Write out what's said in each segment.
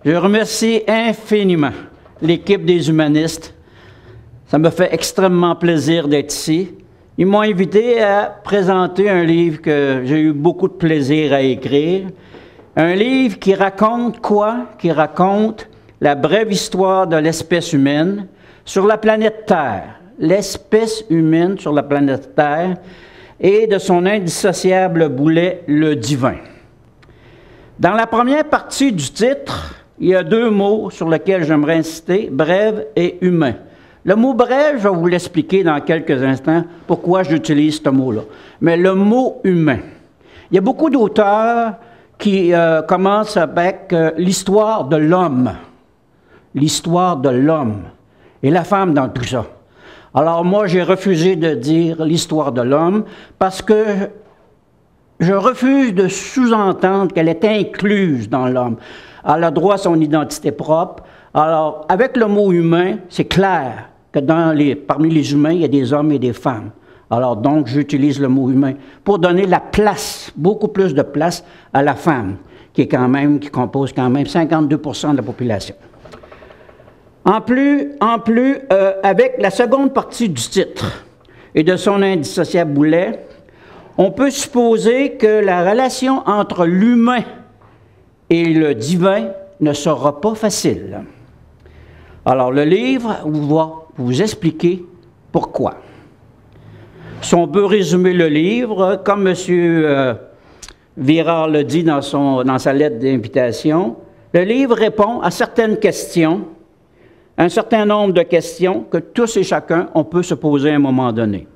Je remercie infiniment l'équipe des humanistes. Ça me fait extrêmement plaisir d'être ici. Ils m'ont invité à présenter un livre que j'ai eu beaucoup de plaisir à écrire. Un livre qui raconte quoi? Qui raconte la brève histoire de l'espèce humaine sur la planète Terre. L'espèce humaine sur la planète Terre et de son indissociable boulet, le divin. Dans la première partie du titre, il y a deux mots sur lesquels j'aimerais insister, brève et humain. Le mot brève, je vais vous l'expliquer dans quelques instants pourquoi j'utilise ce mot-là. Mais le mot humain. Il y a beaucoup d'auteurs qui commencent avec l'histoire de l'homme. L'histoire de l'homme. Et la femme dans tout ça. Alors moi, j'ai refusé de dire l'histoire de l'homme parce que je refuse de sous-entendre qu'elle est incluse dans l'homme. Elle a droit à son identité propre. Alors, avec le mot humain, c'est clair que parmi les humains, il y a des hommes et des femmes. Alors donc, j'utilise le mot humain pour donner la place, beaucoup plus de place à la femme, qui compose quand même 52% de la population. En plus, avec la seconde partie du titre et de son indissociable boulet, on peut supposer que la relation entre l'humain et le divin ne sera pas facile. Alors, le livre va vous expliquer pourquoi. Si on peut résumer le livre, comme M. Virard le dit dans sa lettre d'invitation, le livre répond à certaines questions, un certain nombre de questions que tous et chacun, on peut se poser à un moment donné.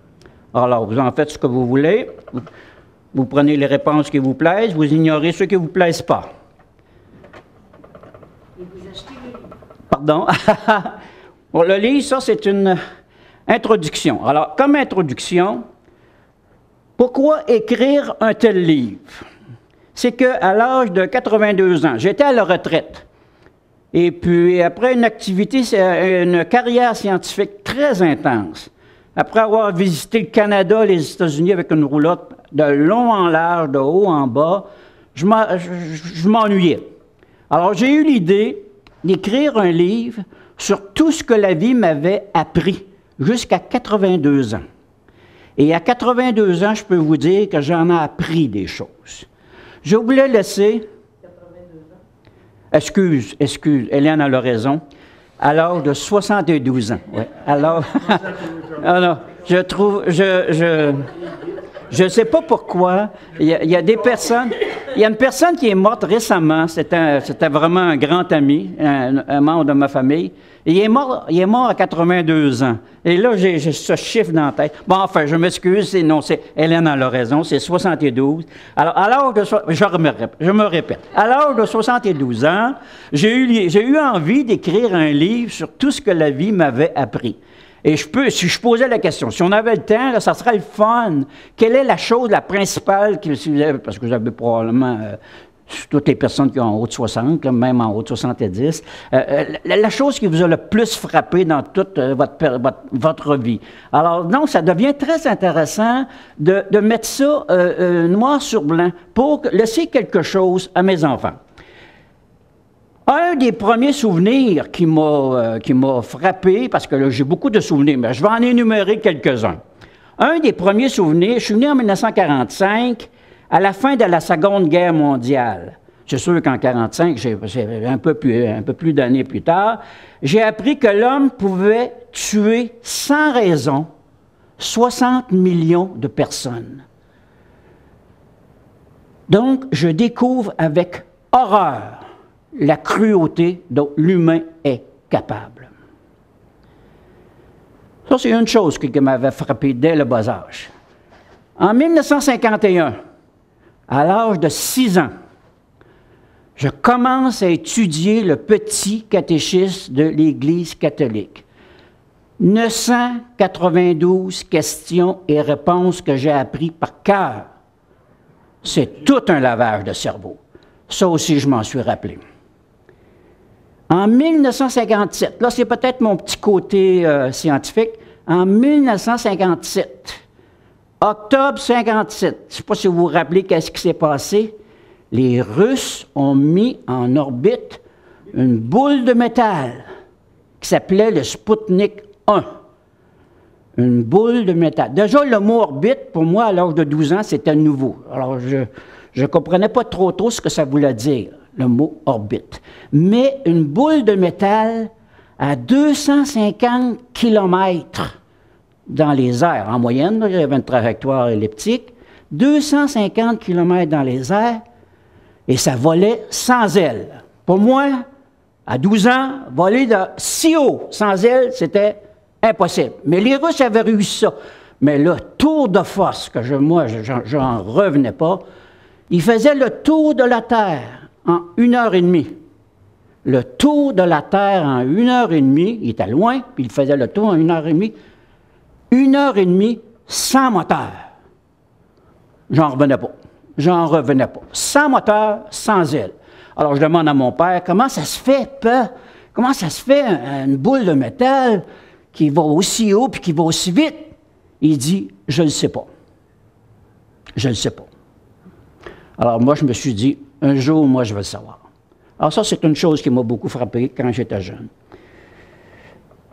Alors, vous en faites ce que vous voulez, vous prenez les réponses qui vous plaisent, vous ignorez ceux qui ne vous plaisent pas. Et vous achetez le livre. Pardon? Bon, le livre, ça, c'est une introduction. Alors, comme introduction, pourquoi écrire un tel livre? C'est qu'à l'âge de 82 ans, j'étais à la retraite. Et puis, après une carrière scientifique très intense, après avoir visité le Canada, les États-Unis avec une roulotte de long en large, de haut en bas, je m'ennuyais. Alors, j'ai eu l'idée d'écrire un livre sur tout ce que la vie m'avait appris jusqu'à 82 ans. Et à 82 ans, je peux vous dire que j'en ai appris des choses. Je voulais laisser... 82 ans? Excuse, Hélène a raison. À l'âge de 72 ans. Ouais. Alors, alors, je trouve, je sais pas pourquoi, il y a des personnes, il y a une personne qui est morte récemment, c'était vraiment un grand ami, un membre de ma famille, et il est mort à 82 ans. Et là, j'ai ce chiffre dans la tête. Bon, enfin, je m'excuse, c'est Hélène a raison, c'est 72. Alors, à l'âge de, je me répète, à l'âge de 72 ans, j'ai eu envie d'écrire un livre sur tout ce que la vie m'avait appris. Et si je posais la question, si on avait le temps, là, ça serait le fun. Quelle est la chose la principale, parce que vous avez probablement toutes les personnes qui ont en haut de 60, là, même en haut de 70, la chose qui vous a le plus frappé dans toute votre vie. Alors, donc, ça devient très intéressant de mettre ça noir sur blanc pour laisser quelque chose à mes enfants. Un des premiers souvenirs qui m'a frappé, parce que là, j'ai beaucoup de souvenirs, mais je vais en énumérer quelques-uns. Un des premiers souvenirs, je suis venu en 1945, à la fin de la Seconde Guerre mondiale. C'est sûr qu'en 1945, un peu plus d'années plus tard, j'ai appris que l'homme pouvait tuer sans raison 60 millions de personnes. Donc, je découvre avec horreur la cruauté dont l'humain est capable. Ça, c'est une chose qui m'avait frappé dès le bas âge. En 1951, à l'âge de 6 ans, je commence à étudier le petit catéchisme de l'Église catholique. 992 questions et réponses que j'ai appris par cœur. C'est tout un lavage de cerveau. Ça aussi, je m'en suis rappelé. En 1957, là, c'est peut-être mon petit côté scientifique. En 1957, octobre 57, je ne sais pas si vous vous rappelez qu'est-ce qui s'est passé. Les Russes ont mis en orbite une boule de métal qui s'appelait le Sputnik 1. Une boule de métal. Déjà, le mot orbite, pour moi, à l'âge de 12 ans, c'était nouveau. Alors, je ne comprenais pas trop ce que ça voulait dire, le mot orbite. Mais une boule de métal à 250 km dans les airs, en moyenne, là, il y avait une trajectoire elliptique, 250 km dans les airs, et ça volait sans ailes. Pour moi, à 12 ans, voler de si haut, sans ailes, c'était impossible. Mais les Russes avaient réussi ça. Mais le tour de force, que moi, j'en revenais pas, ils faisaient le tour de la Terre en 1h30. Le tour de la Terre en 1h30, il était loin, puis il faisait le tour en 1h30. 1h30 sans moteur. J'en revenais pas. J'en revenais pas. Sans moteur, sans aile. Alors, je demande à mon père, comment ça se fait, comment ça se fait une boule de métal qui va aussi haut puis qui va aussi vite? Il dit, je ne le sais pas. Je ne le sais pas. Alors, moi, je me suis dit, un jour, moi, je vais le savoir. Alors, ça, c'est une chose qui m'a beaucoup frappé quand j'étais jeune.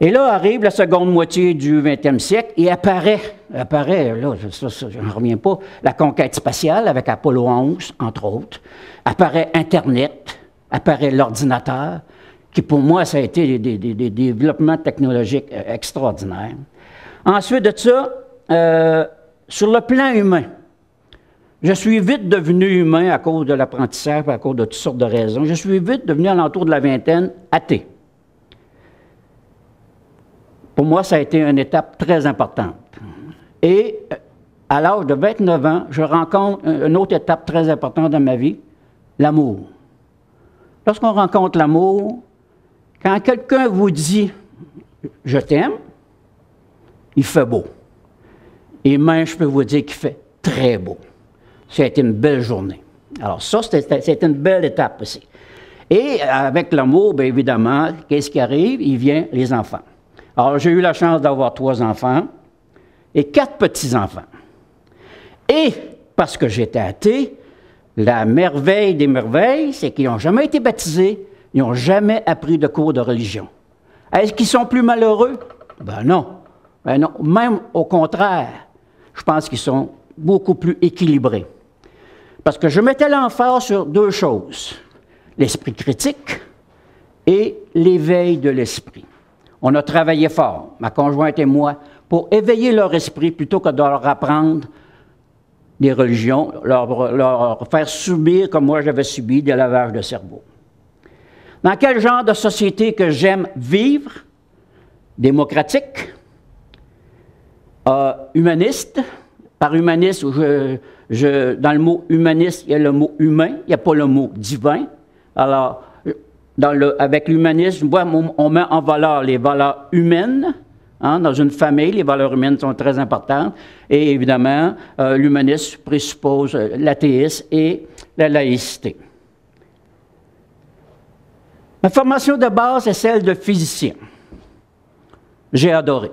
Et là arrive la seconde moitié du 20e siècle et apparaît, là, je n'en reviens pas, la conquête spatiale avec Apollo 11, entre autres, apparaît Internet, apparaît l'ordinateur, qui pour moi, ça a été des développements technologiques extraordinaires. Ensuite de ça, sur le plan humain, je suis vite devenu humain à cause de l'apprentissage, à cause de toutes sortes de raisons. Je suis vite devenu, à l'entour de la vingtaine, athée. Pour moi, ça a été une étape très importante. Et à l'âge de 29 ans, je rencontre une autre étape très importante dans ma vie, l'amour. Lorsqu'on rencontre l'amour, quand quelqu'un vous dit « je t'aime », il fait beau. Et même, je peux vous dire qu'il fait très beau. Ça a été une belle journée. Alors ça, c'était une belle étape aussi. Et avec l'amour, bien évidemment, qu'est-ce qui arrive? Il vient les enfants. Alors, j'ai eu la chance d'avoir 3 enfants et 4 petits-enfants. Et, parce que j'étais athée, la merveille des merveilles, c'est qu'ils n'ont jamais été baptisés, ils n'ont jamais appris de cours de religion. Est-ce qu'ils sont plus malheureux? Ben non. Ben non. Même au contraire, je pense qu'ils sont beaucoup plus équilibrés. Parce que je mettais l'emphase sur 2 choses, l'esprit critique et l'éveil de l'esprit. On a travaillé fort, ma conjointe et moi, pour éveiller leur esprit plutôt que de leur apprendre des religions, leur faire subir, comme moi j'avais subi, des lavages de cerveau. Dans quel genre de société que j'aime vivre? Démocratique, humaniste. Par humaniste, dans le mot humaniste, il y a le mot humain, il n'y a pas le mot divin. Alors, avec l'humanisme, on met en valeur les valeurs humaines. Hein, dans une famille, les valeurs humaines sont très importantes. Et évidemment, l'humanisme présuppose l'athéisme et la laïcité. Ma formation de base est celle de physicien. J'ai adoré.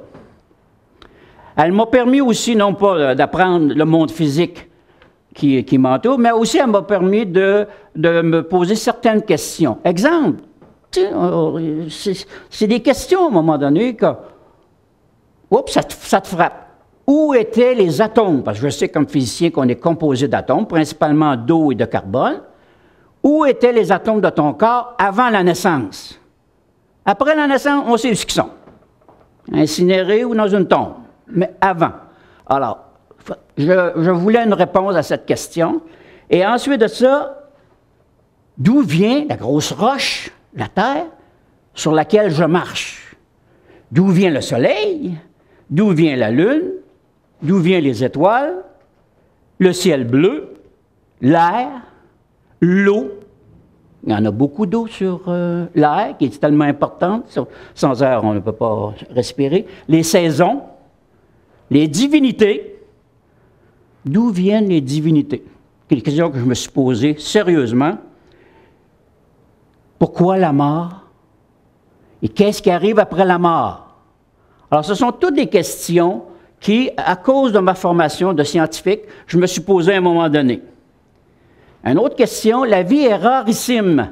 Elle m'a permis aussi, non pas d'apprendre le monde physique qui m'entoure, mais aussi elle m'a permis de me poser certaines questions. Exemple, c'est des questions à un moment donné que, oups, ça te frappe. Où étaient les atomes? Parce que je sais comme physicien qu'on est composé d'atomes, principalement d'eau et de carbone. Où étaient les atomes de ton corps avant la naissance? Après la naissance, on sait où ils sont. Incinérés ou dans une tombe. Mais avant. Alors, je voulais une réponse à cette question. Et ensuite de ça, d'où vient la grosse roche, la Terre, sur laquelle je marche? D'où vient le Soleil? D'où vient la Lune? D'où viennent les étoiles? Le ciel bleu? L'air? L'eau? Il y en a beaucoup d'eau sur l'air, qui est tellement importante. Sans air, on ne peut pas respirer. Les saisons? Les divinités? D'où viennent les divinités? C'est une question que je me suis posée sérieusement. Pourquoi la mort? Et qu'est-ce qui arrive après la mort? Alors, ce sont toutes des questions qui, à cause de ma formation de scientifique, je me suis posé à un moment donné. Une autre question, la vie est rarissime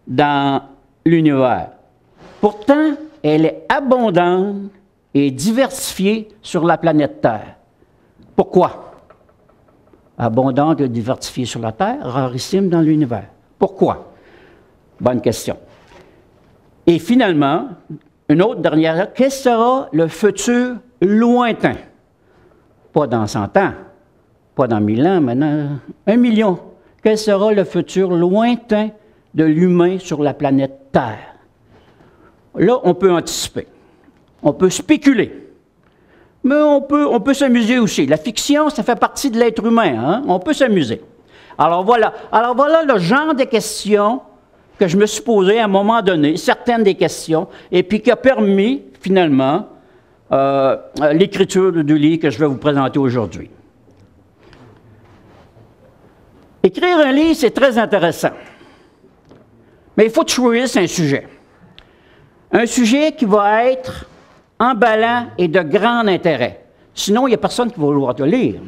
dans l'univers. Pourtant, elle est abondante et diversifiée sur la planète Terre. Pourquoi? Abondante et diversifiée sur la Terre, rarissime dans l'univers. Pourquoi? Bonne question. Et finalement, une autre dernière, quel sera le futur lointain? Pas dans 100 ans, pas dans 1000 ans, maintenant 1 million. Quel sera le futur lointain de l'humain sur la planète Terre? Là, on peut anticiper. On peut spéculer. Mais on peut s'amuser aussi. La fiction, ça fait partie de l'être humain. Hein? On peut s'amuser. Alors voilà le genre de questions que je me suis posées à un moment donné, certaines des questions, et puis qui a permis, finalement, l'écriture du livre que je vais vous présenter aujourd'hui. Écrire un livre, c'est très intéressant. Mais il faut choisir un sujet. Un sujet qui va être emballant et de grand intérêt. Sinon, il n'y a personne qui va vouloir te lire.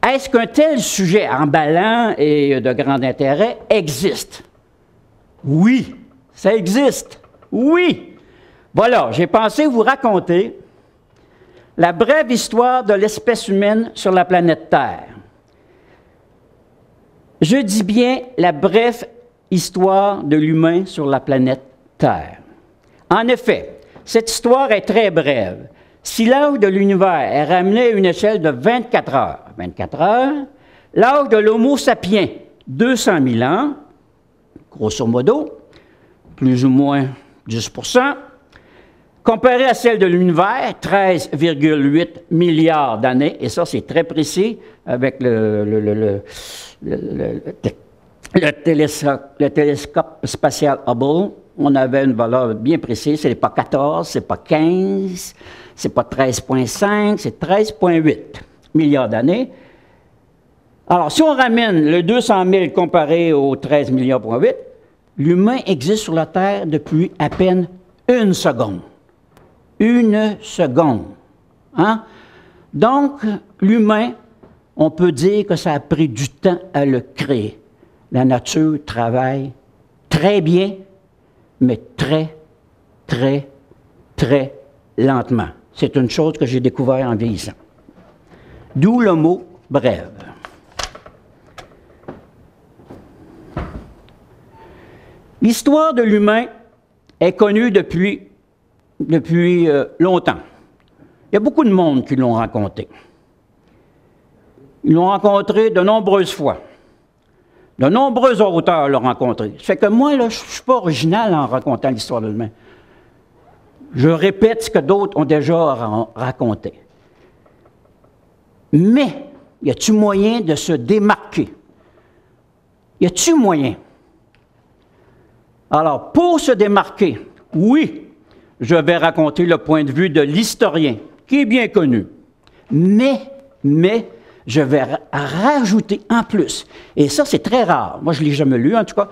Est-ce qu'un tel sujet emballant et de grand intérêt existe? Oui, ça existe. Oui. Voilà, j'ai pensé vous raconter la brève histoire de l'espèce humaine sur la planète Terre. Je dis bien la brève histoire de l'humain sur la planète Terre. En effet, cette histoire est très brève. Si l'âge de l'univers est ramené à une échelle de 24 heures, l'âge de l'Homo sapiens, 200 000 ans, grosso modo, plus ou moins 10 comparé à celle de l'univers, 13,8 milliards d'années, et ça c'est très précis avec le télescope spatial Hubble. On avait une valeur bien précise, ce n'est pas 14, ce n'est pas 15, ce n'est pas 13,5, c'est 13,8 milliards d'années. Alors, si on ramène le 200 000 comparé aux 13 milliards,8, l'humain existe sur la Terre depuis à peine une seconde. Une seconde. Hein? Donc, l'humain, on peut dire que ça a pris du temps à le créer. La nature travaille très bien, mais très, très, très lentement. C'est une chose que j'ai découvert en vieillissant. D'où le mot « brève ». L'histoire de l'humain est connue depuis longtemps. Il y a beaucoup de monde qui l'ont raconté. Ils l'ont rencontré de nombreuses fois. De nombreux auteurs l'ont rencontré. Ça fait que moi, là, je ne suis pas original en racontant l'histoire de l'humain. Je répète ce que d'autres ont déjà raconté. Mais, y a-t-il moyen de se démarquer? Y a-t-il moyen? Alors, pour se démarquer, oui, je vais raconter le point de vue de l'historien, qui est bien connu. Mais, je vais rajouter en plus, et ça c'est très rare, moi je ne l'ai jamais lu en tout cas,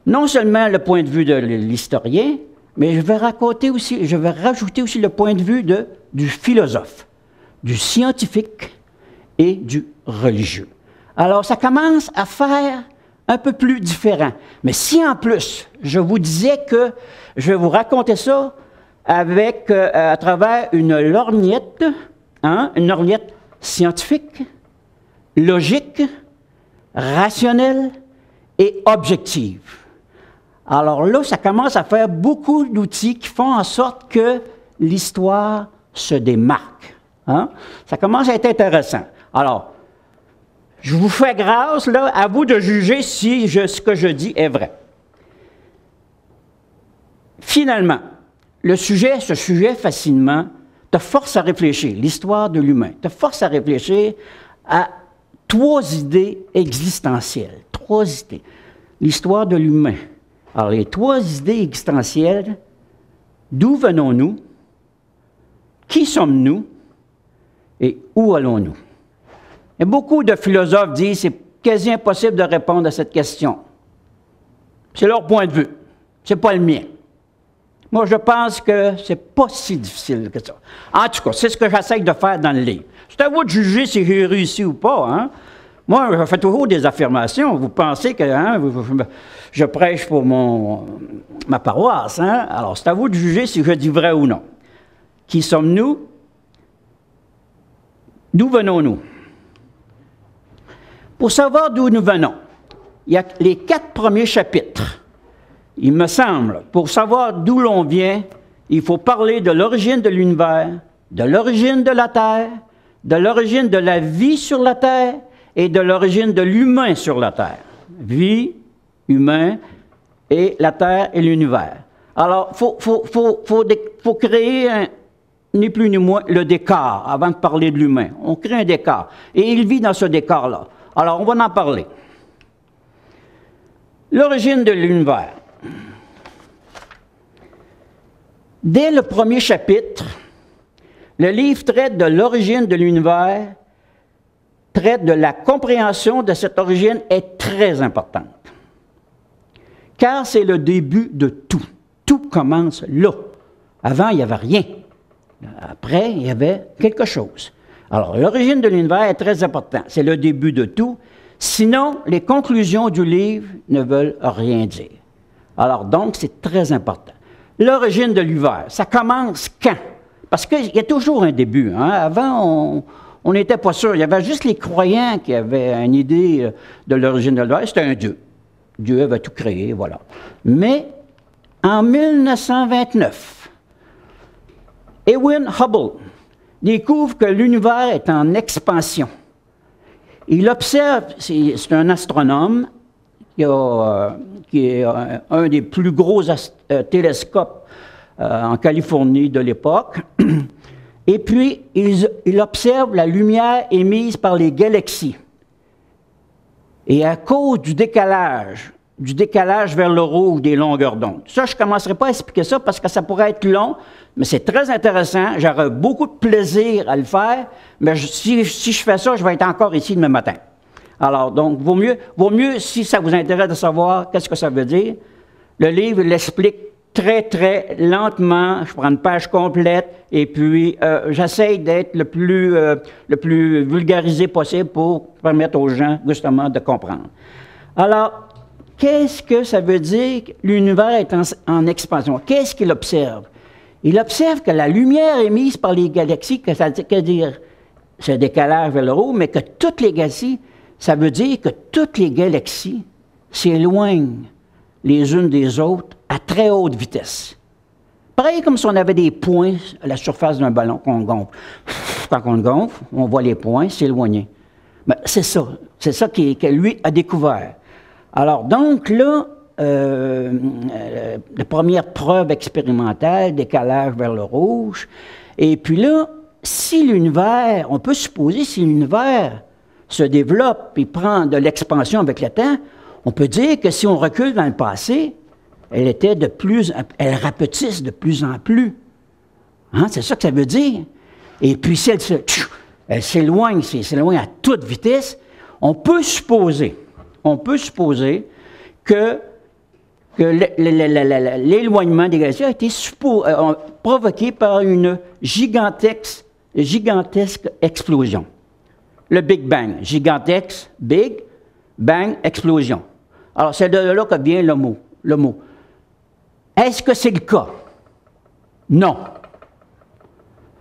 non seulement le point de vue de l'historien, mais je vais rajouter aussi le point de vue du philosophe, du scientifique et du religieux. Alors ça commence à faire un peu plus différent. Mais si en plus, je vous disais que je vais vous raconter ça avec, à travers une lorgnette scientifique, logique, rationnelle et objective. Alors là, ça commence à faire beaucoup d'outils qui font en sorte que l'histoire se démarque. Hein? Ça commence à être intéressant. Alors, je vous fais grâce, là, à vous de juger si ce que je dis est vrai. Finalement, ce sujet fascinement, te force à réfléchir, l'histoire de l'humain, te force à réfléchir à 3 idées existentielles. 3 idées. L'histoire de l'humain. Alors, les 3 idées existentielles, d'où venons-nous? Qui sommes-nous? Et où allons-nous? Et beaucoup de philosophes disent que c'est quasi impossible de répondre à cette question. C'est leur point de vue. Ce n'est pas le mien. Moi, je pense que ce n'est pas si difficile que ça. En tout cas, c'est ce que j'essaie de faire dans le livre. C'est à vous de juger si j'ai réussi ou pas. Hein? Moi, je fais toujours des affirmations. Vous pensez que je prêche pour ma paroisse. Hein? Alors, c'est à vous de juger si je dis vrai ou non. Qui sommes-nous? D'où venons-nous? Pour savoir d'où nous venons, il y a les 4 premiers chapitres. Il me semble, pour savoir d'où l'on vient, il faut parler de l'origine de l'univers, de l'origine de la Terre, de l'origine de la vie sur la Terre et de l'origine de l'humain sur la Terre. Vie, humain et la Terre et l'univers. Alors, faut créer ni plus ni moins le décor avant de parler de l'humain. On crée un décor et il vit dans ce décor-là. Alors, on va en parler. L'origine de l'univers. Dès le premier chapitre, le livre traite de l'origine de l'univers, traite de la compréhension de cette origine est très importante. Car c'est le début de tout. Tout commence là. Avant, il n'y avait rien. Après, il y avait quelque chose. Alors, l'origine de l'univers est très importante. C'est le début de tout. Sinon, les conclusions du livre ne veulent rien dire. Alors, donc, c'est très important. L'origine de l'univers, ça commence quand? Parce qu'il y a toujours un début. Hein? Avant, on n'était pas sûr. Il y avait juste les croyants qui avaient une idée de l'origine de l'univers. C'était un Dieu. Dieu avait tout créé, voilà. Mais, en 1929, Edwin Hubble découvre que l'univers est en expansion. Il observe, c'est un astronome qui est un des plus gros télescopes en Californie de l'époque. Et puis, il observe la lumière émise par les galaxies. Et à cause du décalage vers le rouge des longueurs d'onde. Ça, je ne commencerai pas à expliquer ça parce que ça pourrait être long, mais c'est très intéressant. J'aurai beaucoup de plaisir à le faire, mais si je fais ça, je vais être encore ici demain matin. Alors, donc, vaut mieux, si ça vous intéresse de savoir qu'est-ce que ça veut dire, le livre l'explique très, très lentement. Je prends une page complète et puis j'essaye d'être le plus vulgarisé possible pour permettre aux gens, justement, de comprendre. Alors, qu'est-ce que ça veut dire que l'univers est en expansion? Qu'est-ce qu'il observe? Il observe que la lumière émise par les galaxies, que ça veut dire ce décalage vers le haut, mais que toutes les galaxies, ça veut dire que toutes les galaxies s'éloignent les unes des autres à très haute vitesse. Pareil comme si on avait des points à la surface d'un ballon qu'on gonfle. Quand on le gonfle, on voit les points s'éloigner. Ben, c'est ça que lui a découvert. Alors, donc, là, la première preuve expérimentale, décalage vers le rouge. Et puis là, si l'univers, on peut supposer, si l'univers se développe et prend de l'expansion avec le temps, on peut dire que si on recule dans le passé, elle rapetisse de plus en plus. Hein? C'est ça que ça veut dire. Et puis, si elle s'éloigne à toute vitesse, on peut supposer que l'éloignement des galaxies a été provoqué par une gigantesque explosion. Le Big Bang. Gigantesque, Big Bang, explosion. Alors, c'est de là que vient le mot. Est-ce que c'est le cas? Non.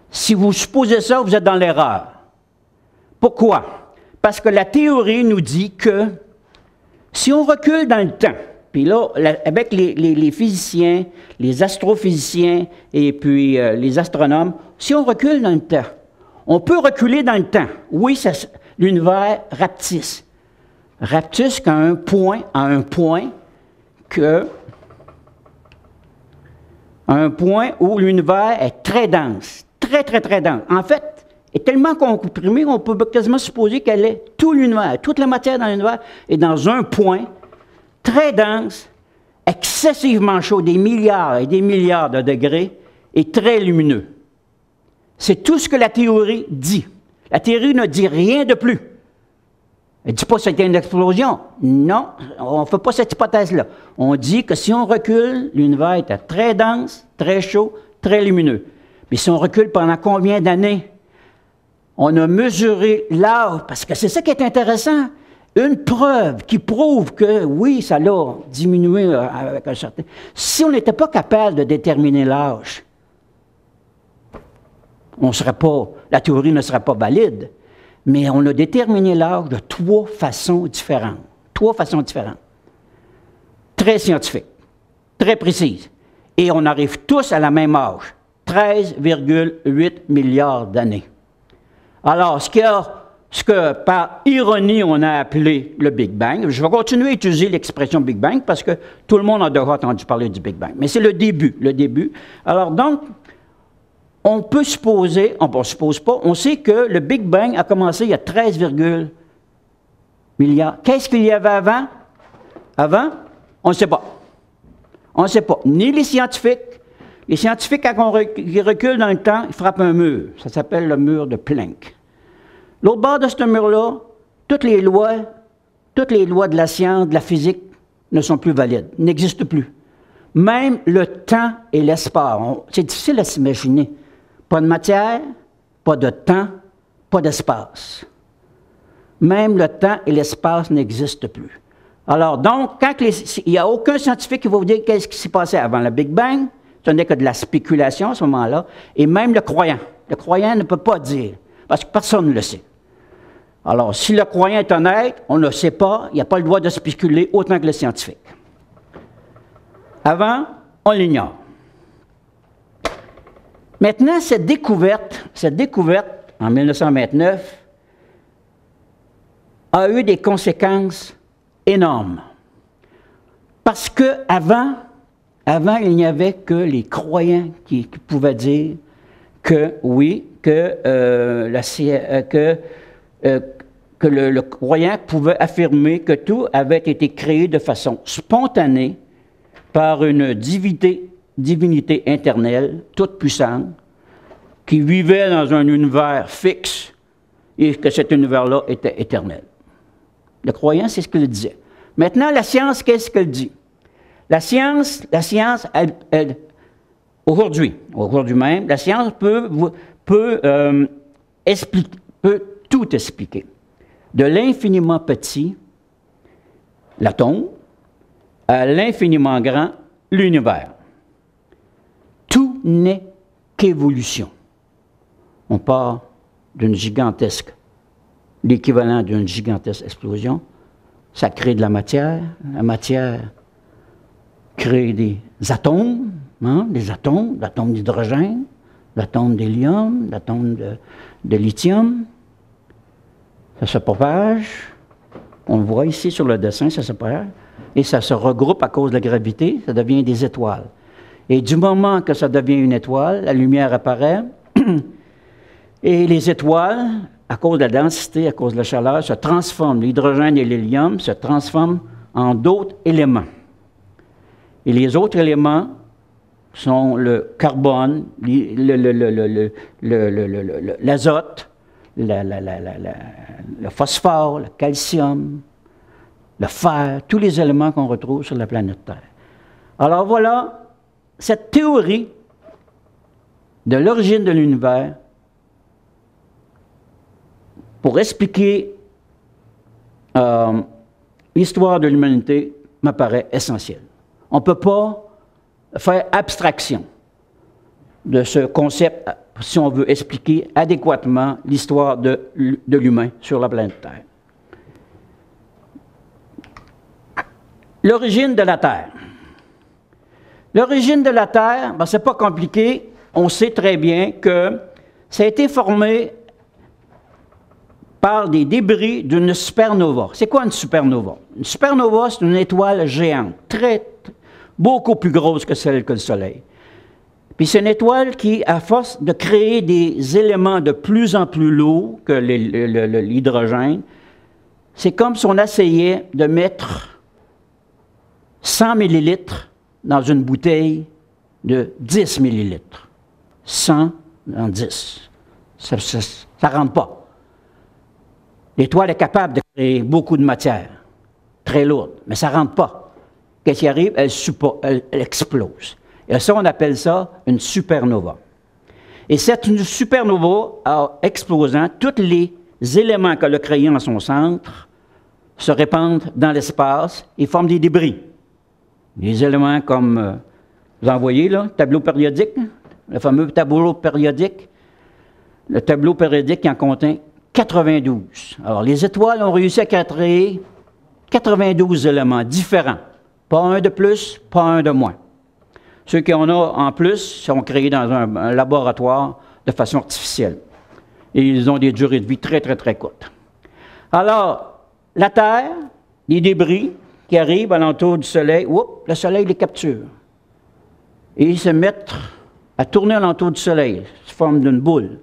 Si vous supposez ça, vous êtes dans l'erreur. Pourquoi? Parce que la théorie nous dit que si on recule dans le temps, puis là, avec les physiciens, les astrophysiciens et puis les astronomes, si on recule dans le temps, on peut reculer dans le temps. Oui, l'univers rapetisse. Rapetisse à un point où l'univers est très dense, très, très, très dense. En fait, est tellement comprimé qu'on peut quasiment supposer qu'elle est tout l'univers, toute la matière dans l'univers est dans un point très dense, excessivement chaud, des milliards et des milliards de degrés, et très lumineux. C'est tout ce que la théorie dit. La théorie ne dit rien de plus. Elle ne dit pas que c'était une explosion. Non, on ne fait pas cette hypothèse-là. On dit que si on recule, l'univers était très dense, très chaud, très lumineux. Mais si on recule pendant combien d'années? On a mesuré l'âge, parce que c'est ça qui est intéressant. une preuve qui prouve que, oui, ça l'a diminué avec un certain... Si on n'était pas capable de déterminer l'âge, la théorie ne serait pas valide, mais on a déterminé l'âge de 3 façons différentes. 3 façons différentes. Très scientifiques, très précises. Et on arrive tous à la même âge, 13,8 milliards d'années. Alors, ce que par ironie on a appelé le Big Bang, je vais continuer à utiliser l'expression Big Bang parce que tout le monde a déjà entendu parler du Big Bang, mais c'est le début, le début. Alors donc, on peut supposer, on ne suppose pas, on sait que le Big Bang a commencé il y a 13, milliards. Qu'est-ce qu'il y avait avant? Avant? On ne sait pas. On ne sait pas. Ni les scientifiques. Les scientifiques, quand ils reculent dans le temps, ils frappent un mur. Ça s'appelle le mur de Planck. L'autre bord de ce mur-là, toutes les lois de la science, de la physique, ne sont plus valides, n'existent plus. Même le temps et l'espace. C'est difficile à s'imaginer. Pas de matière, pas de temps, pas d'espace. Même le temps et l'espace n'existent plus. Alors donc, il n'y a aucun scientifique qui va vous dire qu'est-ce qui s'est passé avant le Big Bang, ce n'est que de la spéculation à ce moment-là, et même le croyant. Le croyant ne peut pas dire, parce que personne ne le sait. Alors, si le croyant est honnête, on ne sait pas, il n'y a pas le droit de spéculer autant que le scientifique. Avant, on l'ignore. Maintenant, cette découverte, en 1929, a eu des conséquences énormes. Parce qu'avant, il n'y avait que les croyants qui pouvaient dire que oui, que le croyant pouvait affirmer que tout avait été créé de façon spontanée par une divinité éternelle, toute puissante, qui vivait dans un univers fixe et que cet univers-là était éternel. Le croyant, c'est ce qu'il disait. Maintenant, la science, qu'est-ce qu'elle dit? La science, aujourd'hui même, la science peut tout expliquer. De l'infiniment petit, l'atome, à l'infiniment grand, l'univers. Tout n'est qu'évolution. On part d'une gigantesque, l'équivalent d'une gigantesque explosion. Ça crée de la matière crée des atomes, l'atome d'hydrogène, l'atome d'hélium, l'atome de lithium. Ça se propage. On le voit ici sur le dessin, ça se propage. Et ça se regroupe à cause de la gravité, ça devient des étoiles. Et du moment que ça devient une étoile, la lumière apparaît. Et les étoiles, à cause de la densité, à cause de la chaleur, se transforment. L'hydrogène et l'hélium se transforment en d'autres éléments. Et les autres éléments sont le carbone, l'azote, le phosphore, le calcium, le fer, tous les éléments qu'on retrouve sur la planète Terre. Alors voilà, cette théorie de l'origine de l'univers, pour expliquer l'histoire de l'humanité, m'apparaît essentielle. On ne peut pas faire abstraction de ce concept si on veut expliquer adéquatement l'histoire de l'humain sur la planète Terre. L'origine de la Terre. L'origine de la Terre, ce n'est pas compliqué. On sait très bien que ça a été formé par des débris d'une supernova. C'est quoi une supernova? Une supernova, c'est une étoile géante, beaucoup plus grosse que celle que le Soleil. Puis c'est une étoile qui, à force de créer des éléments de plus en plus lourds que l'hydrogène, c'est comme si on essayait de mettre 100 millilitres dans une bouteille de 10 millilitres. 100 dans 10. Ça ne rentre pas. L'étoile est capable de créer beaucoup de matière, très lourde, mais ça ne rentre pas. Qu'est-ce qui arrive? Elle explose. Et ça, on appelle ça une supernova. Et cette supernova, en explosant, tous les éléments qu'elle a créés en son centre se répandent dans l'espace et forment des débris. Des éléments comme, vous en voyez là, tableau périodique, le fameux tableau périodique. Le tableau périodique en contient 92. Alors, les étoiles ont réussi à créer 92 éléments différents. Pas un de plus, pas un de moins. Ceux qui en ont en plus sont créés dans un laboratoire de façon artificielle. Et ils ont des durées de vie très, très, très courtes. Alors, la Terre, les débris qui arrivent alentour du Soleil, le Soleil les capture. Et ils se mettent à tourner alentour du Soleil, sous forme d'une boule.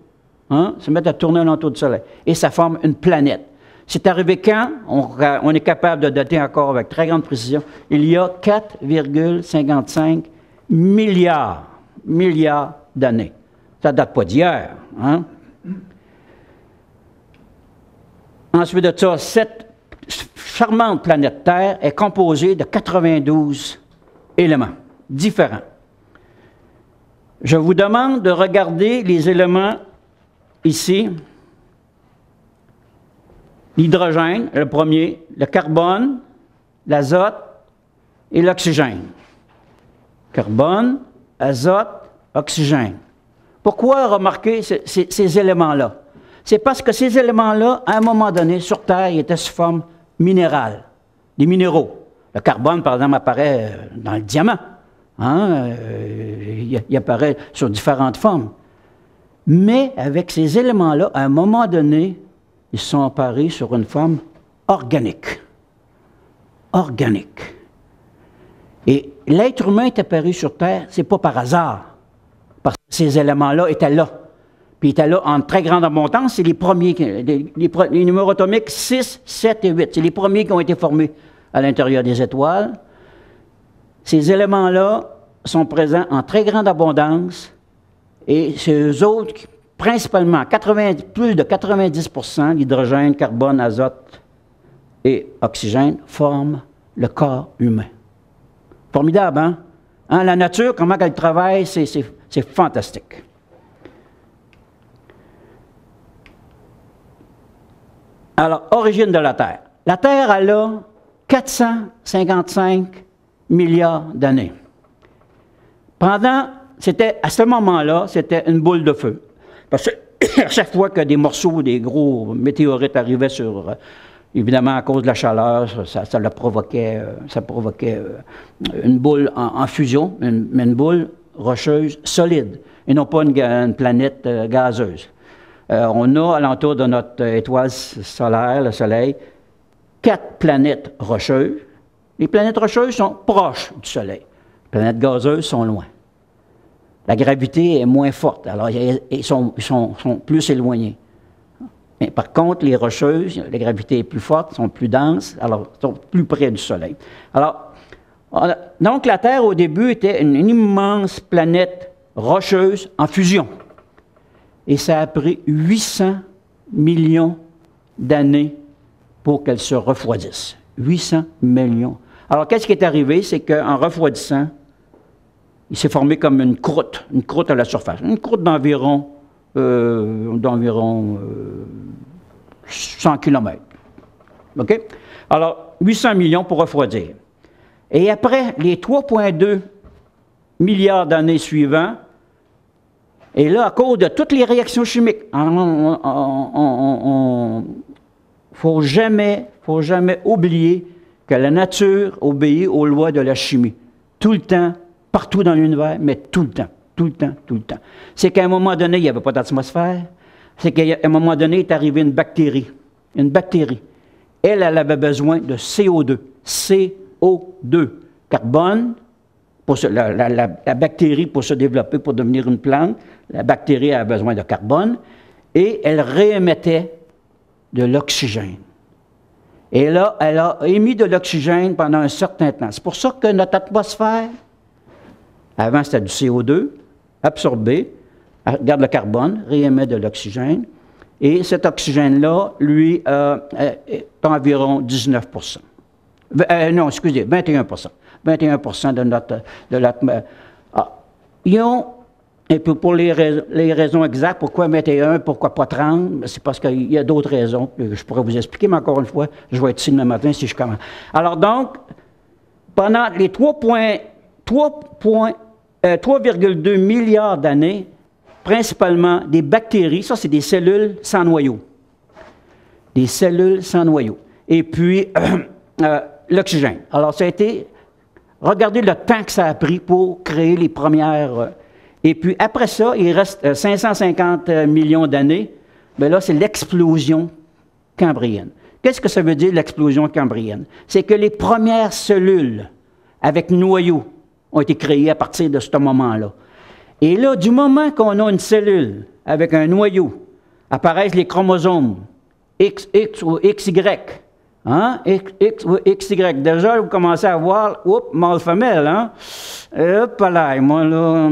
Hein? Ils se mettent à tourner alentour du Soleil. Et ça forme une planète. C'est arrivé quand? On est capable de dater encore avec très grande précision. Il y a 4,55 milliards d'années. Ça ne date pas d'hier. Hein? Ensuite de ça, cette charmante planète Terre est composée de 92 éléments différents. Je vous demande de regarder les éléments ici. L'hydrogène, le premier, le carbone, l'azote et l'oxygène. Carbone, azote, oxygène. Pourquoi remarquer ces éléments-là? C'est parce que ces éléments-là, à un moment donné, sur Terre, ils étaient sous forme minérale, des minéraux. Le carbone, par exemple, apparaît dans le diamant. Hein? Il apparaît sur différentes formes. Mais avec ces éléments-là, à un moment donné, ils sont apparus sur une forme organique. Organique. Et l'être humain est apparu sur Terre, ce n'est pas par hasard, parce que ces éléments-là étaient là. Puis ils étaient là en très grande abondance. C'est les premiers, les numéros atomiques 6, 7 et 8. C'est les premiers qui ont été formés à l'intérieur des étoiles. Ces éléments-là sont présents en très grande abondance et c'est eux autres, principalement, plus de 90%, l'hydrogène, carbone, azote et oxygène, forment le corps humain. Formidable, hein? La nature, comment elle travaille, c'est fantastique. Alors, origine de la Terre. La Terre, elle a 455 milliards d'années. À ce moment-là, c'était une boule de feu. Parce que à chaque fois que des morceaux, des gros météorites arrivaient sur, évidemment à cause de la chaleur, ça provoquait une boule en fusion, mais une boule rocheuse solide, et non pas une planète gazeuse. On a, alentour de notre étoile solaire, le Soleil, 4 planètes rocheuses. Les planètes rocheuses sont proches du Soleil. Les planètes gazeuses sont loin. La gravité est moins forte, alors ils sont plus éloignés. Mais par contre, les rocheuses, la gravité est plus forte, sont plus denses, alors sont plus près du Soleil. Alors, donc la Terre, au début, était une immense planète rocheuse en fusion. Et ça a pris 800 millions d'années pour qu'elle se refroidisse. 800 millions. Alors, qu'est-ce qui est arrivé? C'est qu'en refroidissant, il s'est formé comme une croûte à la surface. Une croûte d'environ 100 km. OK? Alors, 800 millions pour refroidir. Et après les 3,2 milliards d'années suivantes, et là, à cause de toutes les réactions chimiques, il ne faut jamais oublier que la nature obéit aux lois de la chimie. Tout le temps, partout dans l'univers, mais tout le temps. C'est qu'à un moment donné, il n'y avait pas d'atmosphère. C'est qu'à un moment donné, est arrivée une bactérie. Elle avait besoin de CO2. CO2. Carbone. La bactérie, pour se développer, pour devenir une plante, la bactérie a besoin de carbone et elle réémettait de l'oxygène. Et là, elle a émis de l'oxygène pendant un certain temps. C'est pour ça que notre atmosphère, avant c'était du CO2, absorbé, garde le carbone, réémet de l'oxygène, et cet oxygène-là, lui, est environ 19%. 21% de l'atmosphère. Et puis pour les raisons exactes, pourquoi 21, pourquoi pas 30, c'est parce qu'il y a d'autres raisons que je pourrais vous expliquer, mais encore une fois, je vais être ici demain matin si je commence. Alors donc, pendant les 3,2 milliards d'années, principalement des bactéries, ça c'est des cellules sans noyau. Des cellules sans noyau. Et puis, l'oxygène. Alors ça a été, regardez le temps que ça a pris pour créer les premières... et puis après ça, il reste 550 millions d'années. Bien là, c'est l'explosion cambrienne. Qu'est-ce que ça veut dire, l'explosion cambrienne? C'est que les premières cellules avec noyau ont été créées à partir de ce moment-là. Et là, du moment qu'on a une cellule avec un noyau, apparaissent les chromosomes X ou XY. Hein? X ou XY. Déjà, vous commencez à voir, mâle-femelle, hein? Hop là, moi, là,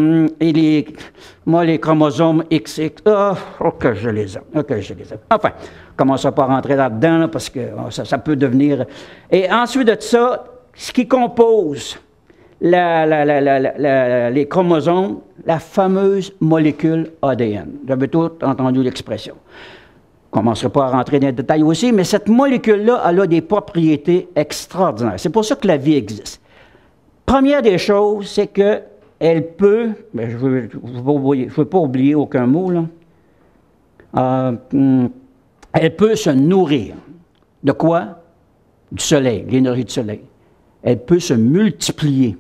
moi, les chromosomes XX, que je les ai. Enfin, commençons pas à rentrer là-dedans, là, parce que ça peut devenir... Et ensuite de ça, ce qui compose les chromosomes, la fameuse molécule ADN. Vous avez tous entendu l'expression. Je ne commencerai pas à rentrer dans les détails aussi, mais cette molécule-là, elle a des propriétés extraordinaires. C'est pour ça que la vie existe. Première des choses, c'est qu'elle peut, je ne veux pas oublier aucun mot, là. Elle peut se nourrir. De quoi? Du soleil, l'énergie du soleil. Elle peut se multiplier.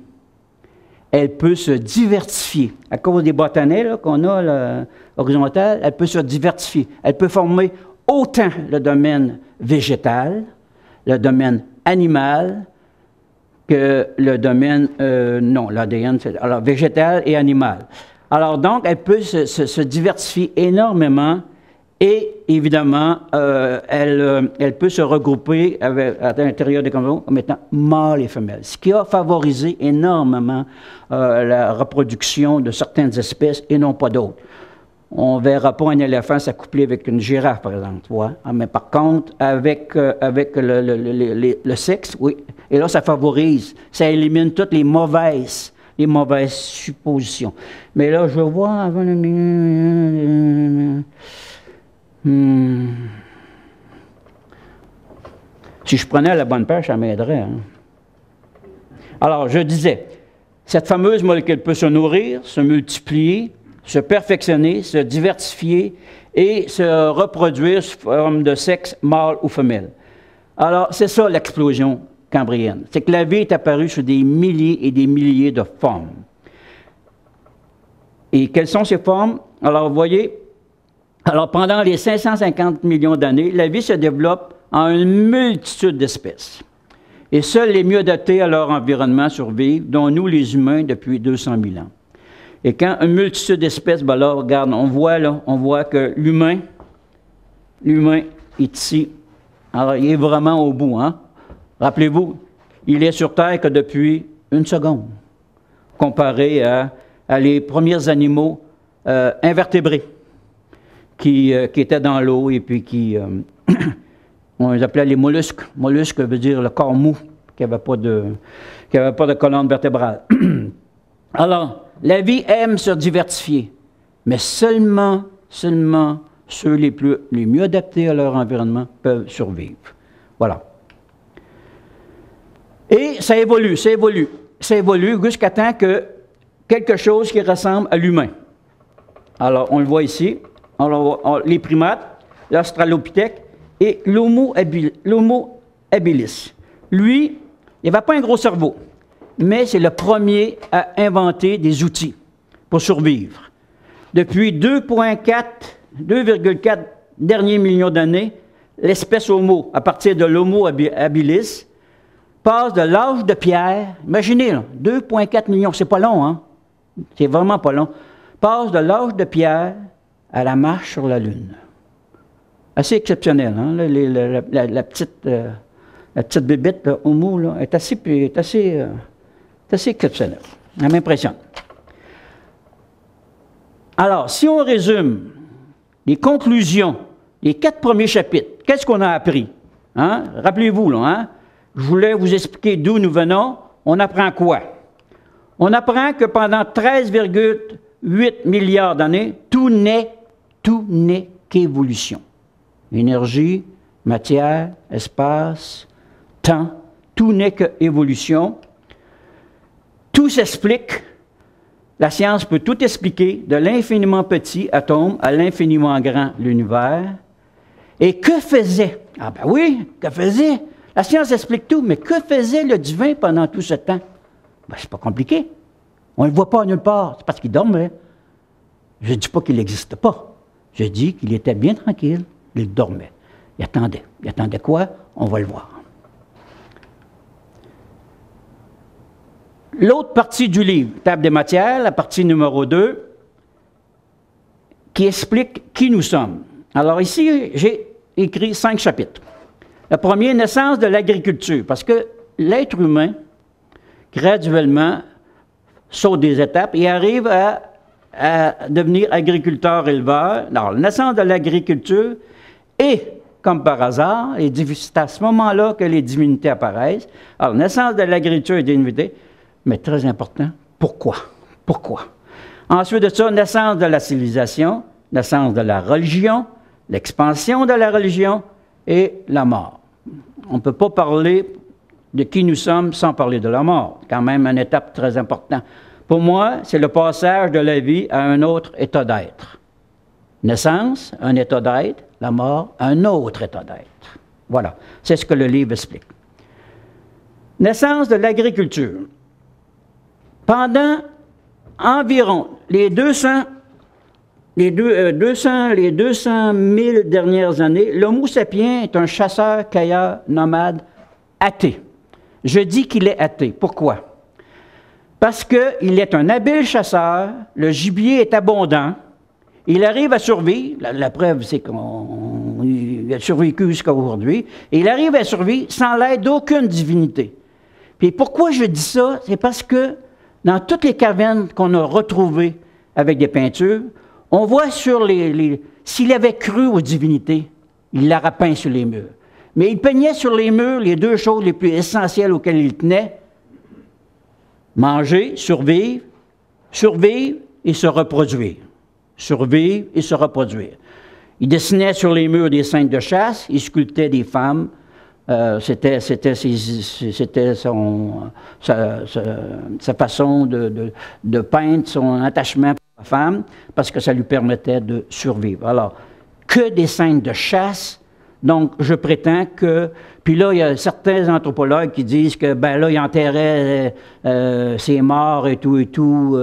Elle peut se diversifier. À cause des botanets qu'on a, horizontales, elle peut se diversifier. Elle peut former autant le domaine végétal, le domaine animal, que le domaine, non, l'ADN, c'est alors végétal et animal. Alors donc, elle peut se diversifier énormément et évidemment, elle peut se regrouper à l'intérieur des chromosomes comme étant mâle et femelle, ce qui a favorisé énormément la reproduction de certaines espèces et non pas d'autres. On ne verra pas un éléphant s'accoupler avec une girafe, par exemple, tu vois. Mais par contre, avec le sexe, oui. Et là, ça favorise, ça élimine toutes les mauvaises suppositions. Mais là, je vois avant si je prenais la bonne pêche, ça m'aiderait. Hein? Alors, je disais, cette fameuse molécule peut se nourrir, se multiplier, se perfectionner, se diversifier et se reproduire sous forme de sexe mâle ou femelle. Alors, c'est ça l'explosion cambrienne. C'est que la vie est apparue sous des milliers et des milliers de formes. Et quelles sont ces formes? Alors, vous voyez, pendant les 550 millions d'années, la vie se développe en une multitude d'espèces. Et seuls les mieux adaptés à leur environnement survivent, dont nous, les humains, depuis 200 000 ans. Et quand une multitude d'espèces, ben là, regarde, on voit que l'humain est ici. Alors, il est vraiment au bout, hein? Rappelez-vous, il est sur Terre que depuis une seconde, comparé à les premiers animaux invertébrés qui étaient dans l'eau et puis on les appelait les mollusques. Mollusque veut dire le corps mou, qui n'avait pas de colonne vertébrale. Alors, la vie aime se diversifier, mais seulement ceux les mieux adaptés à leur environnement peuvent survivre. Voilà. Et ça évolue jusqu'à temps que quelque chose qui ressemble à l'humain. Alors, on le voit ici, les primates, l'Australopithèque et l'Homo habilis. Lui, il n'avait pas un gros cerveau, mais c'est le premier à inventer des outils pour survivre. Depuis 2,4 derniers millions d'années, l'espèce Homo, à partir de l'Homo habilis, passe de l'âge de pierre, imaginez, 2,4 millions, c'est pas long, hein? C'est vraiment pas long, passe de l'âge de pierre à la marche sur la Lune. Assez exceptionnel, hein? La petite bébête, là, Homo, là, est assez exceptionnelle. Ça m'impressionne. Alors, si on résume les conclusions des 4 premiers chapitres, qu'est-ce qu'on a appris? Hein? Rappelez-vous, là, hein? Je voulais vous expliquer d'où nous venons. On apprend quoi? On apprend que pendant 8 milliards d'années, tout n'est qu'évolution. Énergie, matière, espace, temps, tout n'est qu'évolution. Tout s'explique. La science peut tout expliquer, de l'infiniment petit atome à l'infiniment grand l'univers. Et que faisait? Ah ben oui, que faisait? La science explique tout, mais que faisait le divin pendant tout ce temps? Ben, c'est pas compliqué. On ne le voit pas nulle part. C'est parce qu'il dormait. Je ne dis pas qu'il n'existe pas. Je dis qu'il était bien tranquille. Il dormait. Il attendait. Il attendait quoi? On va le voir. L'autre partie du livre, Table des matières, la partie numéro 2, qui explique qui nous sommes. Alors ici, j'ai écrit 5 chapitres. Le premier, naissance de l'agriculture, parce que l'être humain, graduellement, saute des étapes et arrive à devenir agriculteur-éleveur. Alors, la naissance de l'agriculture et, comme par hasard, c'est à ce moment-là que les divinités apparaissent. Alors, naissance de l'agriculture et des divinités, mais très important, pourquoi? Pourquoi? Ensuite de ça, naissance de la civilisation, naissance de la religion, l'expansion de la religion et la mort. On ne peut pas parler de qui nous sommes sans parler de la mort. Quand même une étape très importante. Pour moi, c'est le passage de la vie à un autre état d'être. Naissance, un état d'être, la mort, un autre état d'être. Voilà, c'est ce que le livre explique. Naissance de l'agriculture. Pendant environ les 200 000 dernières années, l'Homo sapiens est un chasseur-cueilleur nomade athée. Je dis qu'il est athée. Pourquoi? Parce qu'il est un habile chasseur, le gibier est abondant, il arrive à survivre, la preuve c'est qu'il a survécu jusqu'à aujourd'hui, et il arrive à survivre sans l'aide d'aucune divinité. Puis pourquoi je dis ça? C'est parce que dans toutes les cavernes qu'on a retrouvées avec des peintures, on voit sur s'il avait cru aux divinités, il l'aurait peint sur les murs. Mais il peignait sur les murs les deux choses les plus essentielles auxquelles il tenait. Manger, survivre et se reproduire. Survivre et se reproduire. Il dessinait sur les murs des scènes de chasse, il sculptait des femmes. C'était sa façon de peindre son attachement pour la femme, parce que ça lui permettait de survivre. Alors, que des scènes de chasse. Donc, je prétends que... Puis là, il y a certains anthropologues qui disent que, ben là, il enterrait ses morts et tout,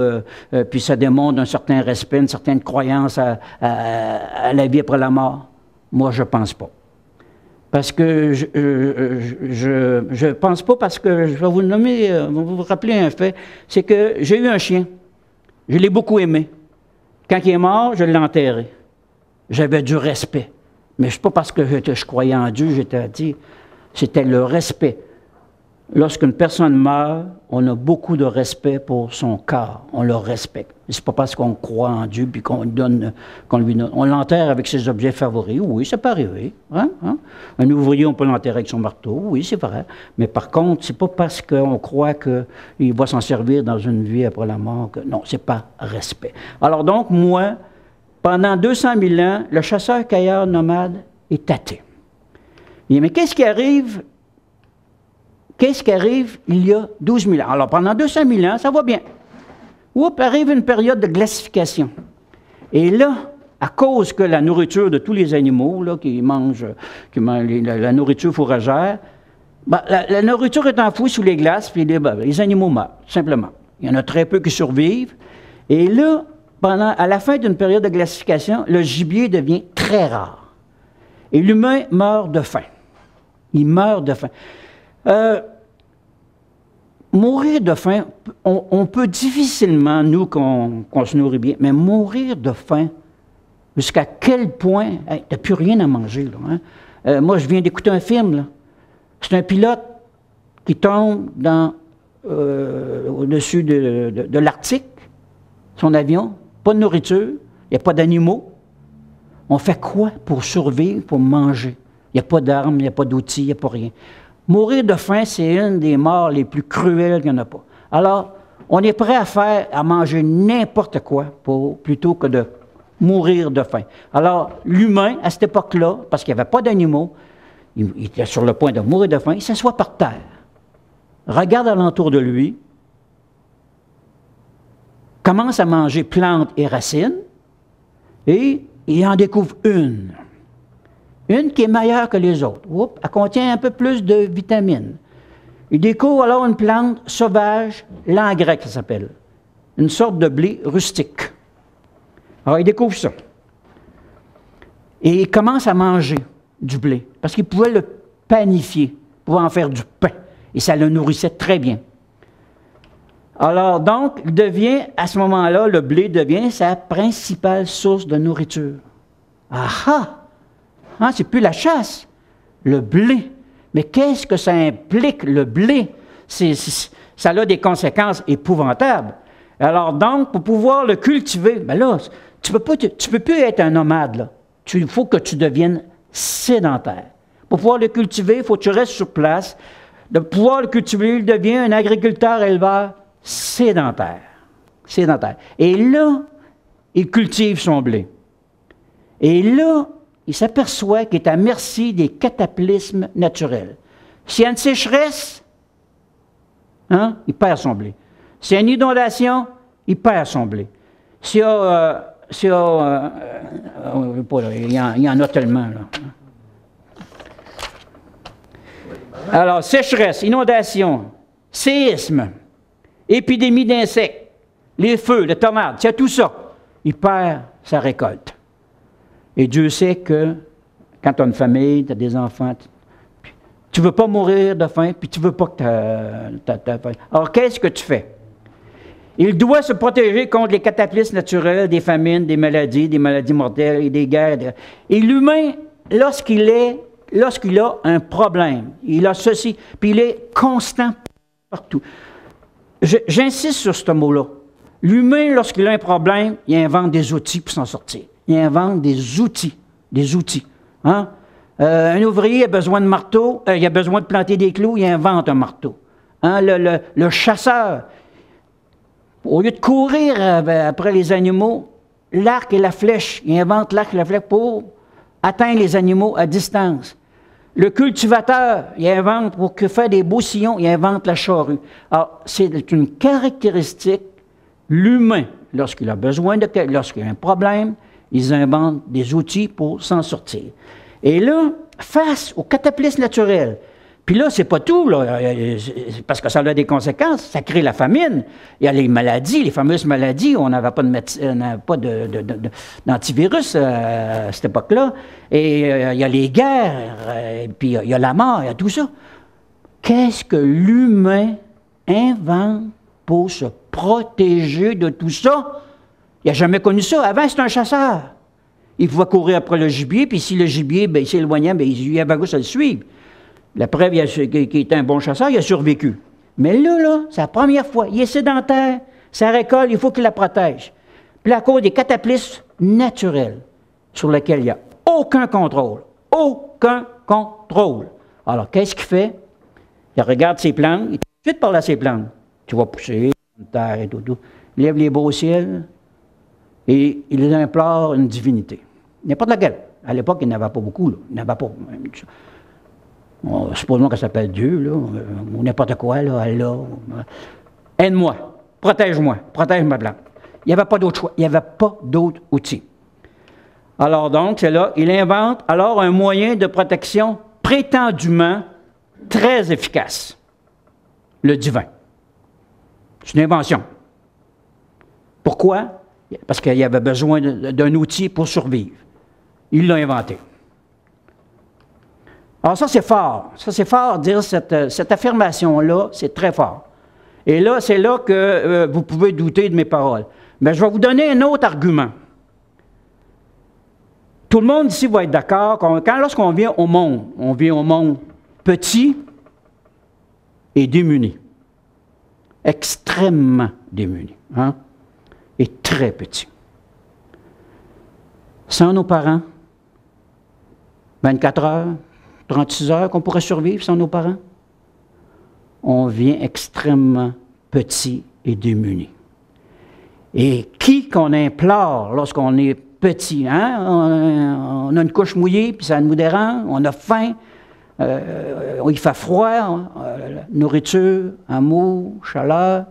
puis ça démontre un certain respect, une certaine croyance à la vie après la mort. Moi, je pense pas. Parce que je pense pas, parce que je vais vous nommer, vous rappeler un fait, c'est que j'ai eu un chien. Je l'ai beaucoup aimé. Quand il est mort, je l'ai enterré. J'avais du respect. Mais ce n'est pas parce que je croyais en Dieu, j'étais dit, c'était le respect. Lorsqu'une personne meurt, on a beaucoup de respect pour son corps, on le respecte. Ce n'est pas parce qu'on croit en Dieu puis qu'on lui donne. On l'enterre avec ses objets favoris, oui, ça peut arriver. Hein? Un ouvrier, on peut l'enterrer avec son marteau, oui, c'est vrai. Mais par contre, ce n'est pas parce qu'on croit qu'il va s'en servir dans une vie après la mort que. Non, ce n'est pas respect. Alors donc, moi, pendant 200 000 ans, le chasseur-cueilleur nomade est athée. Mais qu'est-ce qui arrive? Qu'est-ce qui arrive il y a 12 000 ans? Alors, pendant 200 000 ans, ça va bien. Oups, arrive une période de glacification. Et là, à cause que la nourriture de tous les animaux là, qui mangent la nourriture fourragère, ben, la nourriture est enfouie sous les glaces, puis les animaux meurent, simplement. Il y en a très peu qui survivent. Et là, à la fin d'une période de glacification, le gibier devient très rare. Et l'humain meurt de faim. Il meurt de faim. Mourir de faim, on peut difficilement, nous, qu'on se nourrit bien, mais mourir de faim, jusqu'à quel point, hey, t'as plus rien à manger, là, hein? Moi, je viens d'écouter un film, là. C'est un pilote qui tombe au-dessus de l'Arctique, son avion, pas de nourriture, il n'y a pas d'animaux. On fait quoi pour survivre, pour manger? Il n'y a pas d'armes, il n'y a pas d'outils, il n'y a pas rien. Mourir de faim, c'est une des morts les plus cruelles qu'il n'y en a pas. Alors, On est prêt à manger n'importe quoi plutôt que de mourir de faim. Alors, l'humain, à cette époque-là, parce qu'il n'y avait pas d'animaux, il était sur le point de mourir de faim, il s'assoit par terre, regarde alentour de lui, commence à manger plantes et racines, et il en découvre une qui est meilleure que les autres. Oups, elle contient un peu plus de vitamines. Il découvre alors une plante sauvage, l'engrais ça s'appelle, une sorte de blé rustique. Alors il découvre ça. Et il commence à manger du blé, parce qu'il pouvait le panifier, il pouvait en faire du pain, et ça le nourrissait très bien. Alors donc, il devient, à ce moment-là, le blé devient sa principale source de nourriture. Ah ah! Hein, c'est plus la chasse, le blé. Mais qu'est-ce que ça implique, le blé? Ça a des conséquences épouvantables. Alors donc, pour pouvoir le cultiver, ben là, tu peux plus être un nomade, là. Il faut que tu deviennes sédentaire. Pour pouvoir le cultiver, il faut que tu restes sur place. De pouvoir le cultiver, il devient un agriculteur-éleveur sédentaire. Sédentaire. Et là, il cultive son blé. Et là, il s'aperçoit qu'il est à merci des cataclysmes naturels. S'il y a une sécheresse, hein, il perd son blé. S'il y a une inondation, il perd son blé. Il y en a tellement, là. Alors, sécheresse, inondation, séisme, épidémie d'insectes, les feux, les tomates, il y a tout ça. Il perd sa récolte. Et Dieu sait que quand tu as une famille, tu as des enfants, tu ne veux pas mourir de faim, puis tu ne veux pas que tu aies faim. Alors, qu'est-ce que tu fais? Il doit se protéger contre les cataclysmes naturels, des famines, des maladies mortelles et des guerres. Et l'humain, lorsqu'il a un problème, il a ceci, puis il est constant partout. J'insiste sur ce mot-là. L'humain, lorsqu'il a un problème, il invente des outils pour s'en sortir. Il invente des outils. Hein? Un ouvrier a besoin de marteau, il a besoin de planter des clous, il invente un marteau. Hein? Le chasseur, au lieu de courir après les animaux, l'arc et la flèche, il invente l'arc et la flèche pour atteindre les animaux à distance. Le cultivateur, il invente, pour faire des beaux sillons, il invente la charrue. Alors, c'est une caractéristique, l'humain, lorsqu'il a lorsqu'il a un problème, ils inventent des outils pour s'en sortir. Et là, face aux cataclysmes naturels, puis là, c'est pas tout, là, parce que ça a des conséquences, ça crée la famine. Il y a les maladies, les fameuses maladies, on n'avait pas d'antivirus à cette époque-là. Et il y a les guerres, et puis il y a la mort, il y a tout ça. Qu'est-ce que l'humain invente pour se protéger de tout ça? Il n'a jamais connu ça. Avant, c'était un chasseur. Il pouvait courir après le gibier, puis si le gibier s'éloignait, il avait goût à le suivre. La preuve qu'il était un bon chasseur, il a survécu. Mais là, c'est la première fois. Il est sédentaire, sa récolte, il faut qu'il la protège. Puis à cause des cataclysmes naturels sur lesquels il n'y a aucun contrôle. Aucun contrôle. Alors, qu'est-ce qu'il fait? Il regarde ses plantes, il tout de suite parle à ses plantes. Tu vas pousser, terre et tout. Il lève les bras au ciel et il implore une divinité. N'importe laquelle. À l'époque, il n'y en avait pas beaucoup. Là. Il n'y en avait pas. Supposons qu'elle s'appelle Dieu, là, ou n'importe quoi, là, Allah. Aide-moi, protège ma plante. Il n'y avait pas d'autre choix, il n'y avait pas d'autre outil. Alors donc, c'est là, il invente alors un moyen de protection prétendument très efficace. Le divin. C'est une invention. Pourquoi? Parce qu'il y avait besoin d'un outil pour survivre. Il l'a inventé. Alors ça, c'est fort. Ça, c'est fort, dire cette affirmation-là, c'est très fort. Et là, c'est là que vous pouvez douter de mes paroles. Mais je vais vous donner un autre argument. Tout le monde ici va être d'accord lorsqu'on vient au monde, on vient au monde petit et démuni. Extrêmement démuni. Hein? Et très petit. Sans nos parents, 24 heures, 36 heures qu'on pourrait survivre sans nos parents, on vient extrêmement petit et démuni. Et qui qu'on implore lorsqu'on est petit, hein? On a une couche mouillée, puis ça nous dérange, on a faim, il fait froid, nourriture, amour, chaleur.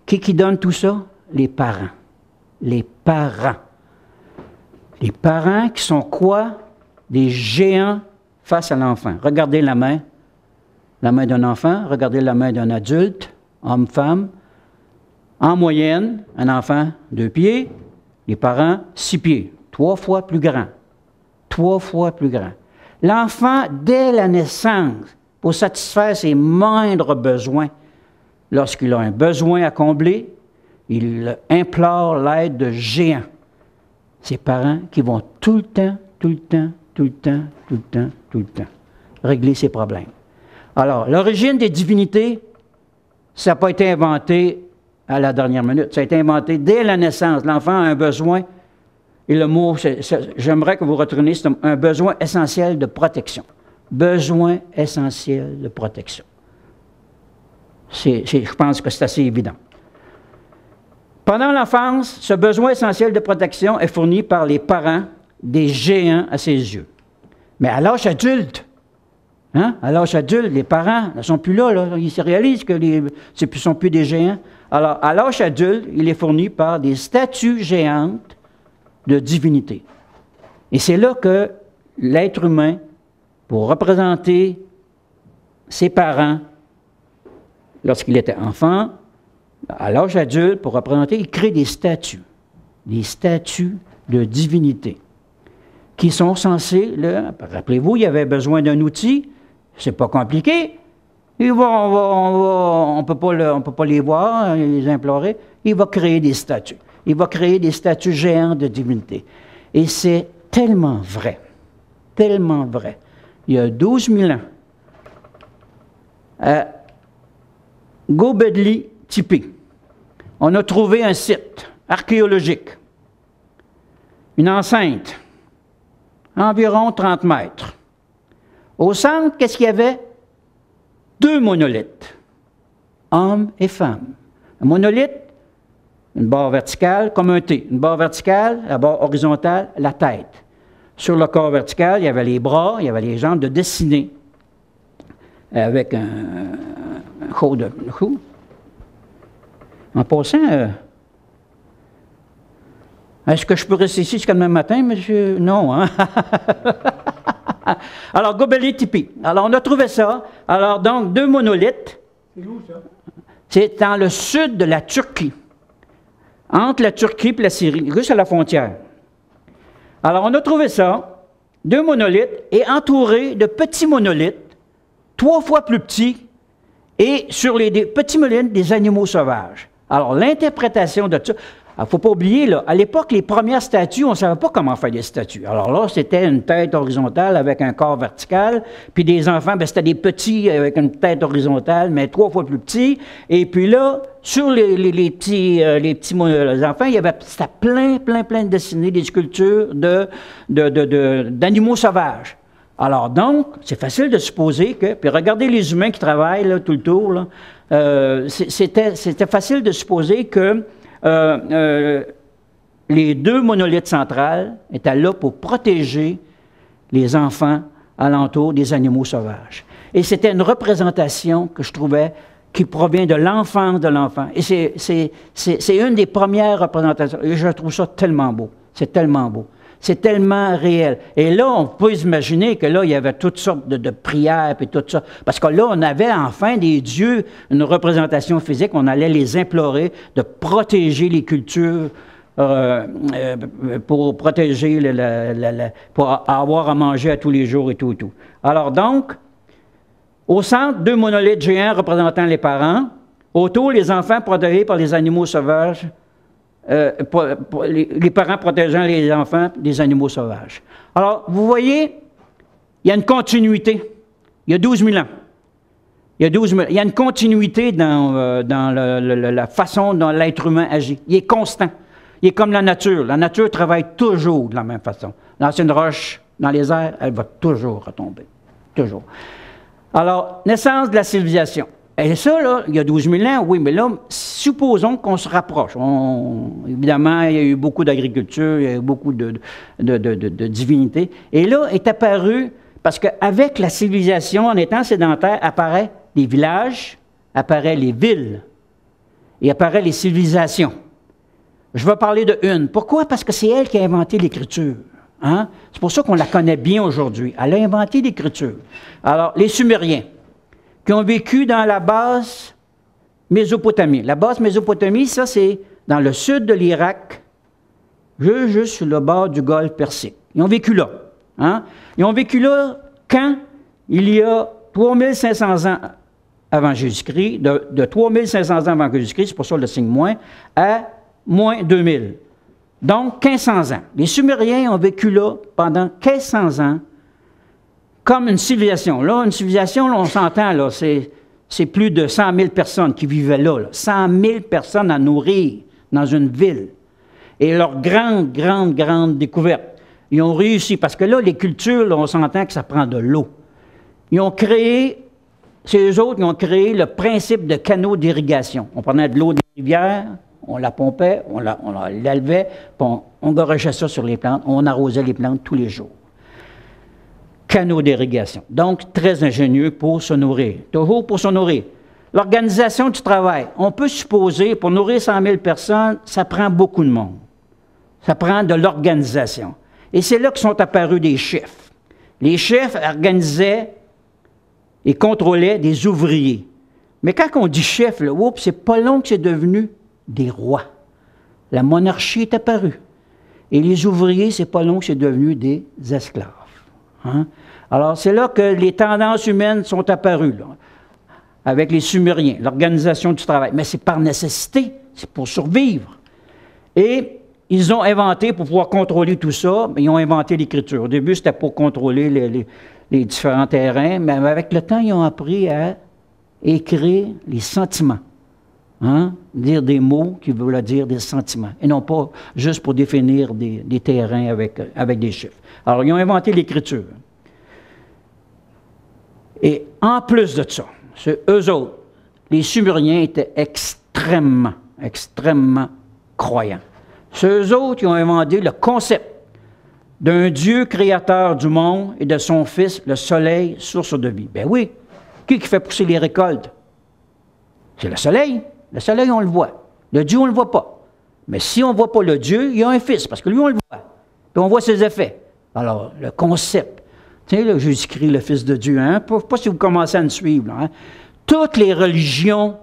Qui donne tout ça? Les parents. Les parents. Les parents qui sont quoi? Des géants face à l'enfant. Regardez la main d'un enfant, regardez la main d'un adulte, homme, femme. En moyenne, un enfant, 2 pieds, les parents, 6 pieds, 3 fois plus grand. 3 fois plus grand. L'enfant, dès la naissance, pour satisfaire ses moindres besoins, lorsqu'il a un besoin à combler, il implore l'aide de géants. Ses parents qui vont tout le temps régler ses problèmes. Alors, l'origine des divinités, ça n'a pas été inventé à la dernière minute. Ça a été inventé dès la naissance. L'enfant a un besoin, et le mot, j'aimerais que vous reteniez, c'est un besoin essentiel de protection. Besoin essentiel de protection. Je pense que c'est assez évident. Pendant l'enfance, ce besoin essentiel de protection est fourni par les parents des géants à ses yeux. Mais à l'âge adulte, à l'âge adulte, les parents ne sont plus là, ils se réalisent que ce ne sont plus des géants. Alors, à l'âge adulte, il est fourni par des statues géantes de divinité. Et c'est là que l'être humain, pour représenter ses parents, lorsqu'il était enfant, à l'âge adulte, pour représenter, il crée des statues de divinité, qui sont censés, rappelez-vous, il y avait besoin d'un outil, c'est pas compliqué, on ne peut pas les voir, les implorer, il va créer des statues. Il va créer des statues géantes de divinité. Et c'est tellement vrai, tellement vrai. Il y a 12 000 ans, à Göbekli Tepe, on a trouvé un site archéologique, une enceinte, environ 30 mètres. Au centre, qu'est-ce qu'il y avait? 2 monolithes, hommes et femmes. Un monolithe, une barre verticale comme un T. Une barre verticale, la barre horizontale, la tête. Sur le corps vertical, il y avait les bras, il y avait les jambes de dessiner avec un coup de cou. En passant, est-ce que je peux rester ici jusqu'à demain matin, monsieur? Non, hein? Alors, Göbekli Tepe. Alors, on a trouvé ça. Alors, donc, 2 monolithes. C'est où, ça? C'est dans le sud de la Turquie. Entre la Turquie et la Syrie, juste à la frontière. Alors, on a trouvé ça, 2 monolithes, et entourés de petits monolithes, 3 fois plus petits, et sur les petits monolithes, des animaux sauvages. Alors, l'interprétation de ça, il ne faut pas oublier, là, à l'époque, les premières statues, on ne savait pas comment faire des statues. Alors là, c'était une tête horizontale avec un corps vertical, puis des enfants, c'était des petits avec une tête horizontale, mais 3 fois plus petits. Et puis là, sur les petits enfants, c'était plein de dessinées, des sculptures d'animaux sauvages. Alors donc, c'est facile de supposer que, puis regardez les humains qui travaillent là, tout le tour, là, c'était facile de supposer que les 2 monolithes centrales étaient là pour protéger les enfants alentour des animaux sauvages. Et c'était une représentation que je trouvais qui provient de l'enfance de l'enfant. Et c'est une des premières représentations. Et je trouve ça tellement beau. C'est tellement beau. C'est tellement réel. Et là, on peut imaginer que là, il y avait toutes sortes de prières et tout ça. Parce que là, on avait enfin des dieux, une représentation physique. On allait les implorer de protéger les cultures, pour protéger, pour avoir à manger à tous les jours et tout. Alors donc, au centre, 2 monolithes géants représentant les parents. Autour, les enfants protégés par les animaux sauvages. Les parents protégeant les enfants des animaux sauvages. Alors, vous voyez, il y a une continuité. Il y a 12 000 ans. Il y a une continuité dans la façon dont l'être humain agit. Il est constant. Il est comme la nature. La nature travaille toujours de la même façon. Dans une roche, dans les airs, elle va toujours retomber. Toujours. Alors, naissance de la civilisation. Et ça, là, il y a 12 000 ans, oui, mais là, supposons qu'on se rapproche. Évidemment, il y a eu beaucoup d'agriculture, il y a eu beaucoup de divinités. Et là est apparu, parce qu'avec la civilisation, en étant sédentaire, apparaissent les villages, apparaissent les villes, et apparaissent les civilisations. Je vais parler de une. Pourquoi? Parce que c'est elle qui a inventé l'écriture. Hein? C'est pour ça qu'on la connaît bien aujourd'hui. Elle a inventé l'écriture. Alors, les Sumériens, qui ont vécu dans la basse Mésopotamie. La basse Mésopotamie, ça, c'est dans le sud de l'Irak, juste sur le bord du golfe Persique. Ils ont vécu là. Hein? Ils ont vécu là quand? Il y a 3500 ans avant Jésus-Christ, de 3500 ans avant Jésus-Christ, c'est pour ça le signe moins, à moins 2000. Donc, 1500 ans. Les Sumériens ont vécu là pendant 1500 ans comme une civilisation. Là, une civilisation, là, on s'entend, là, c'est plus de 100 000 personnes qui vivaient là, 100 000 personnes à nourrir dans une ville. Et leur grande découverte, ils ont réussi, parce que là, les cultures, là, on s'entend que ça prend de l'eau. Ils ont créé, c'est eux autres qui ont créé le principe de canaux d'irrigation. On prenait de l'eau des rivières, on la pompait, on l'élevait, puis on garochait ça sur les plantes, on arrosait les plantes tous les jours. Canaux d'irrigation. Donc, très ingénieux pour se nourrir. Toujours pour se nourrir. L'organisation du travail. On peut supposer, pour nourrir 100 000 personnes, ça prend beaucoup de monde. Ça prend de l'organisation. Et c'est là que sont apparus des chefs. Les chefs organisaient et contrôlaient des ouvriers. Mais quand on dit chef, c'est pas long que c'est devenu des rois. La monarchie est apparue. Et les ouvriers, c'est pas long que c'est devenu des esclaves. Hein? Alors, c'est là que les tendances humaines sont apparues, là, avec les Sumériens, l'organisation du travail. Mais c'est par nécessité, c'est pour survivre. Et ils ont inventé, pour pouvoir contrôler tout ça, ils ont inventé l'écriture. Au début, c'était pour contrôler les différents terrains, mais avec le temps, ils ont appris à écrire les sentiments. Hein? Dire des mots qui veulent dire des sentiments, et non pas juste pour définir des terrains avec des chiffres. Alors, ils ont inventé l'écriture. Et en plus de ça, eux autres, les Sumériens étaient extrêmement croyants. C'est eux autres qui ont inventé le concept d'un Dieu créateur du monde et de son Fils, le soleil, source de vie. Ben oui, qui fait pousser les récoltes? C'est le soleil. Le soleil, on le voit. Le Dieu, on ne le voit pas. Mais si on ne voit pas le Dieu, il y a un Fils, parce que lui, on le voit. Puis on voit ses effets. Alors, le concept. Tiens, là, Jésus-Christ, le Fils de Dieu, hein? Pas si vous commencez à nous suivre, là, hein? Toutes les religions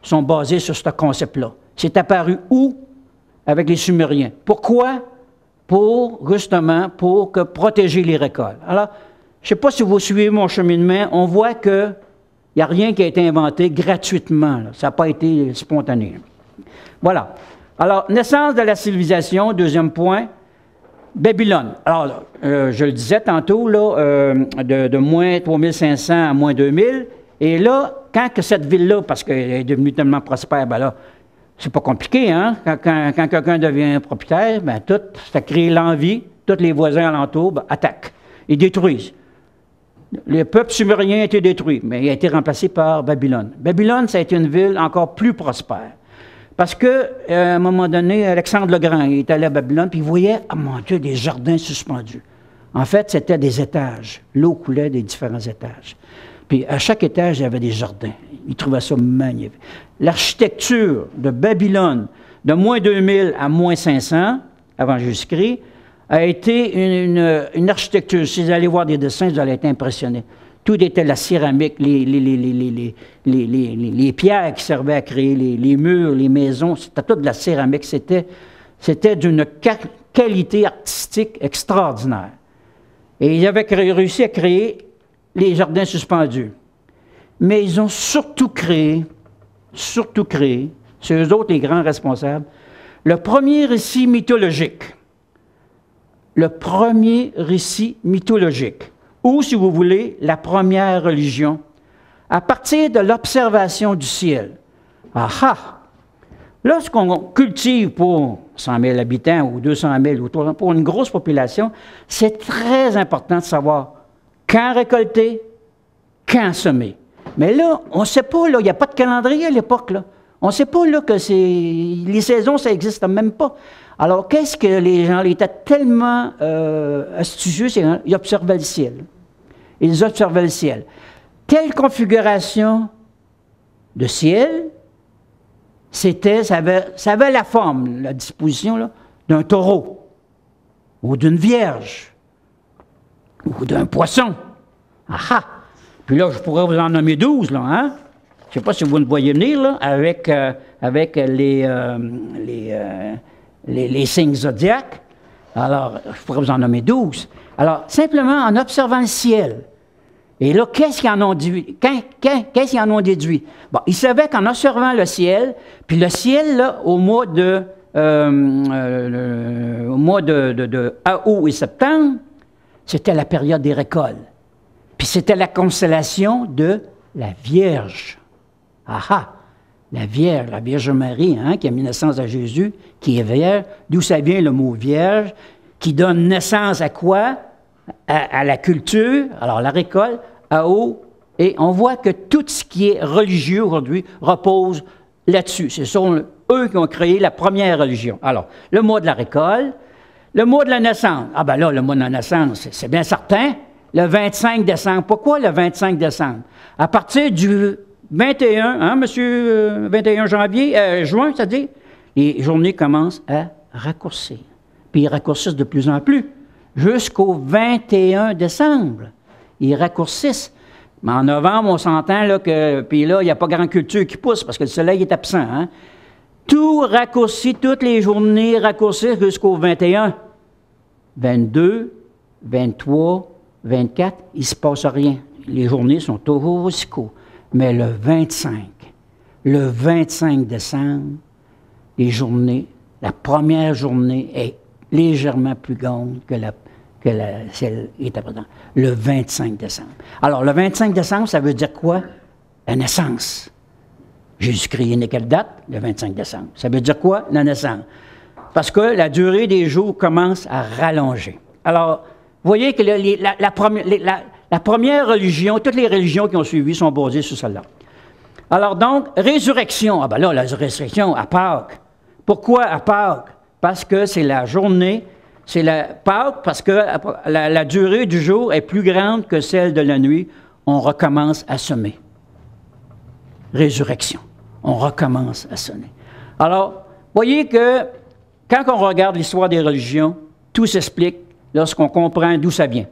sont basées sur ce concept-là. C'est apparu où? Avec les Sumériens. Pourquoi? Justement, pour protéger les récoltes. Alors, je ne sais pas si vous suivez mon cheminement, on voit qu'il n'y a rien qui a été inventé gratuitement. Là. Ça n'a pas été spontané. Voilà. Alors, naissance de la civilisation, deuxième point, Babylone. Alors, je le disais tantôt, là, de moins 3500 à moins 2000. Et là, quand que cette ville-là, parce qu'elle est devenue tellement prospère, ben là, c'est pas compliqué, hein? Quand quelqu'un devient propriétaire, ben tout, ça crée l'envie, tous les voisins alentours attaquent, ils détruisent. Le peuple sumérien a été détruit, mais il a été remplacé par Babylone. Babylone, ça a été une ville encore plus prospère. Parce qu'à un moment donné, Alexandre le Grand, il est allé à Babylone, puis il voyait, oh mon Dieu, des jardins suspendus. En fait, c'était des étages. L'eau coulait des différents étages. Puis à chaque étage, il y avait des jardins. Il trouvait ça magnifique. L'architecture de Babylone, de moins 2000 à moins 500, avant Jésus-Christ, a été une architecture. Si vous allez voir des dessins, vous allez être impressionnés. Tout était la céramique, les pierres qui servaient à créer les murs, les maisons, c'était tout de la céramique. C'était d'une qualité artistique extraordinaire. Et ils avaient réussi à créer les jardins suspendus. Mais ils ont surtout créé, c'est eux autres les grands responsables, le premier récit mythologique. Le premier récit mythologique. Ou, si vous voulez, la première religion, à partir de l'observation du ciel. Ah! Là, ce qu'on cultive pour 100 000 habitants ou 200 000 ou 300 000, pour une grosse population, c'est très important de savoir quand récolter, quand semer. Mais là, on ne sait pas, là, il n'y a pas de calendrier à l'époque, là. On ne sait pas, là, que les saisons, ça n'existe même pas. Alors, qu'est-ce que les gens étaient tellement astucieux, ils observaient le ciel. Ils observaient le ciel. Quelle configuration de ciel, ça avait la forme, la disposition d'un taureau, ou d'une vierge, ou d'un poisson. Ah! Puis là, je pourrais vous en nommer 12, là, hein? Je ne sais pas si vous me voyez venir, là, avec les signes zodiaques. Alors, je pourrais vous en nommer 12. Alors, simplement en observant le ciel. Et là, qu'est-ce qu'ils en ont déduit? Qu'est-ce qu'ils en ont déduit? Bon, ils savaient qu'en observant le ciel, puis le ciel, là, au mois de août et septembre, c'était la période des récoltes. Puis c'était la constellation de la Vierge. Ah! La Vierge Marie, hein, qui a mis naissance à Jésus, qui est vierge. D'où ça vient le mot vierge, qui donne naissance à quoi? À la culture, alors la récolte, à eau. Et on voit que tout ce qui est religieux aujourd'hui repose là-dessus. Ce sont eux qui ont créé la première religion. Alors, le mois de la récolte, le mois de la naissance. Ah ben là, le mois de la naissance, c'est bien certain. Le 25 décembre. Pourquoi le 25 décembre? À partir du 21, hein, monsieur, 21 juin, c'est-à-dire, les journées commencent à raccourcir. Puis ils raccourcissent de plus en plus, jusqu'au 21 décembre. Ils raccourcissent. Mais en novembre, on s'entend là, que, puis là, il n'y a pas grande culture qui pousse parce que le soleil est absent. Hein? Tout raccourcit, toutes les journées raccourcissent jusqu'au 21. 22, 23, 24, il ne se passe rien. Les journées sont toujours aussi courtes. Mais le 25 décembre, les journées, la première journée est légèrement plus grande que celle qui est à présent. Le 25 décembre. Alors, le 25 décembre, ça veut dire quoi? La naissance. Jésus-Christ est né quelle date? Le 25 décembre. Ça veut dire quoi? La naissance. Parce que la durée des jours commence à rallonger. Alors, vous voyez que la première religion, toutes les religions qui ont suivi sont basées sur celle-là. Alors donc, résurrection. Ah ben là, la résurrection à Pâques. Pourquoi à Pâques? Parce que c'est la journée, c'est la Pâques, parce que la durée du jour est plus grande que celle de la nuit. On recommence à semer. Résurrection. On recommence à semer. Alors, voyez que quand on regarde l'histoire des religions, tout s'explique lorsqu'on comprend d'où ça vient.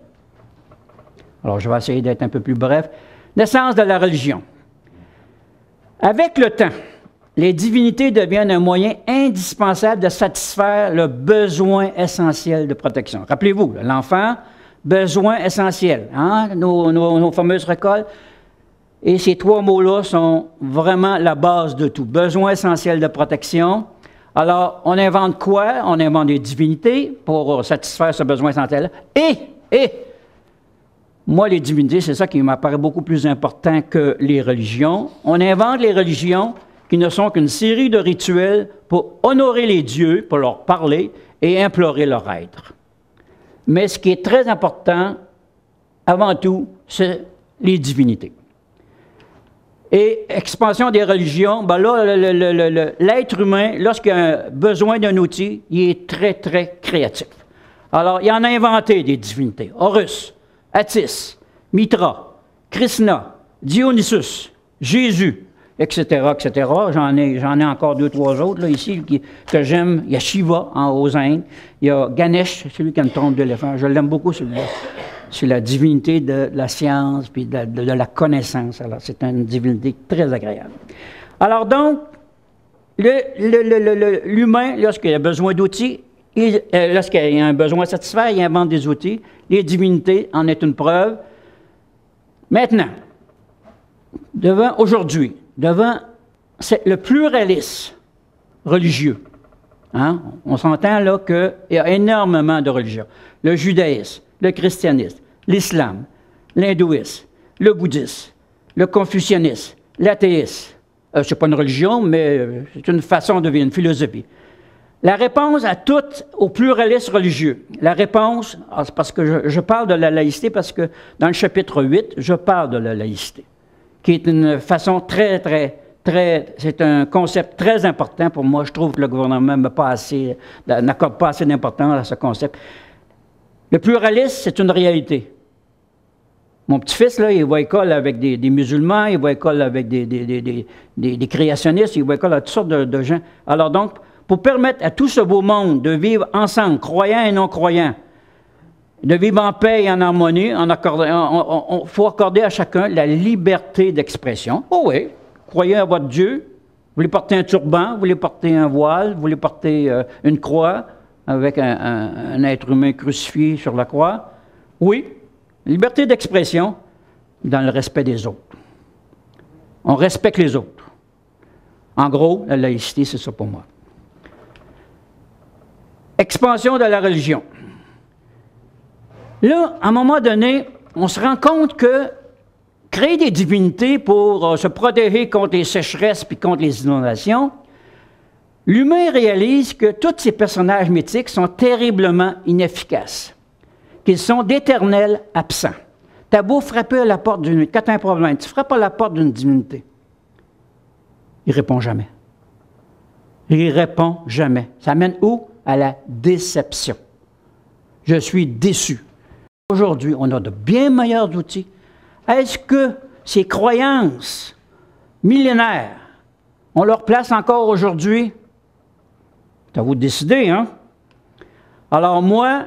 Alors, je vais essayer d'être un peu plus bref. Naissance de la religion. Avec le temps, les divinités deviennent un moyen indispensable de satisfaire le besoin essentiel de protection. Rappelez-vous, l'enfant, besoin essentiel. Hein? Nos fameuses récoltes. Et ces trois mots-là sont vraiment la base de tout. Besoin essentiel de protection. Alors, on invente quoi? On invente des divinités pour satisfaire ce besoin essentiel. Et moi, les divinités, c'est ça qui m'apparaît beaucoup plus important que les religions. On invente les religions qui ne sont qu'une série de rituels pour honorer les dieux, pour leur parler et implorer leur aide. Mais ce qui est très important, avant tout, c'est les divinités. Et expansion des religions, ben là, l'être humain, lorsqu'il a besoin d'un outil, il est très, très créatif. Alors, il en a inventé des divinités. Horus, Attis, Mitra, Krishna, Dionysus, Jésus, etc., etc. J'en ai encore 2, 3 autres, là, ici, que j'aime. Il y a Shiva, aux Indes. Il y a Ganesh, celui qui a une trompe d'éléphant. Je l'aime beaucoup, celui-là. C'est la divinité de la science puis de la connaissance. Alors, c'est une divinité très agréable. Alors donc, l'humain, lorsqu'il a besoin d'outils, lorsqu'il a un besoin à satisfaire, il invente des outils. Les divinités en est une preuve. Maintenant, aujourd'hui, devant le pluralisme religieux, hein, on s'entend là qu'il y a énormément de religions. Le judaïsme, le christianisme, l'islam, l'hindouisme, le bouddhisme, le confucianisme, l'athéisme. Ce n'est pas une religion, mais c'est une façon de vivre, une philosophie. La réponse à tout, au pluralisme religieux, la réponse, c'est parce que je parle de la laïcité, parce que dans le chapitre 8, je parle de la laïcité. qui est une façon c'est un concept très important pour moi. Je trouve que le gouvernement n'accorde pas assez d'importance à ce concept. Le pluralisme, c'est une réalité. Mon petit-fils, là, il va à l'école avec des musulmans, il va à l'école avec des créationnistes, il va à l'école avec toutes sortes de gens. Alors donc, pour permettre à tout ce beau monde de vivre ensemble, croyants et non-croyants, de vivre en paix et en harmonie, il faut accorder à chacun la liberté d'expression. Oh oui, croyez à votre Dieu, vous voulez porter un turban, vous voulez porter un voile, vous voulez porter une croix avec un être humain crucifié sur la croix. Oui, liberté d'expression dans le respect des autres. On respecte les autres. En gros, la laïcité, c'est ça pour moi. Expansion de la religion. Là, à un moment donné, on se rend compte que créer des divinités pour se protéger contre les sécheresses et contre les inondations, l'humain réalise que tous ces personnages mythiques sont terriblement inefficaces, qu'ils sont d'éternels absents. T'as beau frapper à la porte d'une... Quand tu as un problème, tu frappes à la porte d'une divinité. Il ne répond jamais. Il répond jamais. Ça mène où? À la déception. Je suis déçu. Aujourd'hui, on a de bien meilleurs outils. Est-ce que ces croyances millénaires, on leur place encore aujourd'hui? C'est à vous de décider, hein? Alors moi,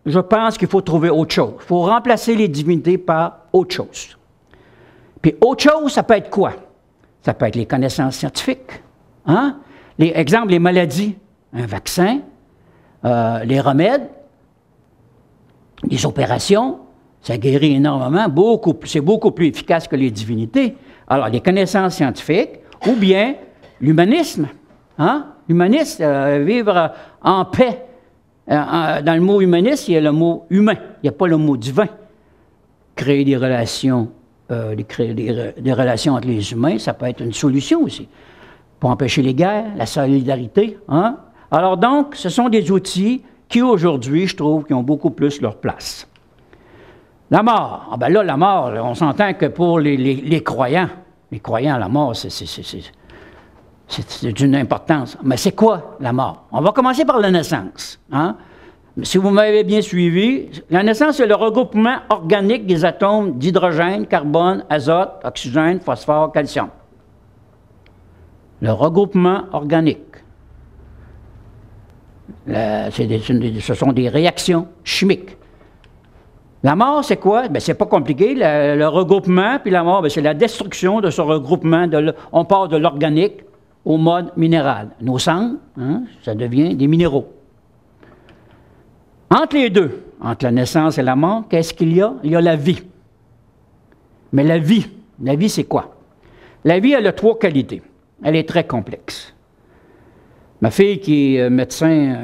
je pense qu'il faut trouver autre chose. Il faut remplacer les divinités par autre chose. Puis autre chose, ça peut être quoi? Ça peut être les connaissances scientifiques. Hein? Exemple, les maladies, un vaccin, les remèdes, les opérations, ça guérit énormément, c'est beaucoup plus efficace que les divinités. Alors, les connaissances scientifiques, ou bien l'humanisme. Hein? L'humanisme, vivre en paix. Dans le mot humaniste, il y a le mot humain, il n'y a pas le mot divin. Créer des relations, des relations entre les humains, ça peut être une solution aussi. Pour empêcher les guerres, la solidarité. Hein? Alors donc, ce sont des outils qui aujourd'hui, je trouve, qui ont beaucoup plus leur place. La mort. Ah ben là, la mort, on s'entend que pour les croyants, la mort, c'est d'une importance. Mais c'est quoi la mort? On va commencer par la naissance. Hein? Si vous m'avez bien suivi, la naissance, c'est le regroupement organique des atomes d'hydrogène, carbone, azote, oxygène, phosphore, calcium. Le regroupement organique. Ce sont des réactions chimiques. La mort, c'est quoi? Bien, c'est pas compliqué. Le regroupement, puis la mort, c'est la destruction de ce regroupement. On part de l'organique au mode minéral. Nos cendres, hein, ça devient des minéraux. Entre les deux, entre la naissance et la mort, qu'est-ce qu'il y a? Il y a la vie. Mais la vie, c'est quoi? La vie, elle a 3 qualités. Elle est très complexe. Ma fille, qui est médecin,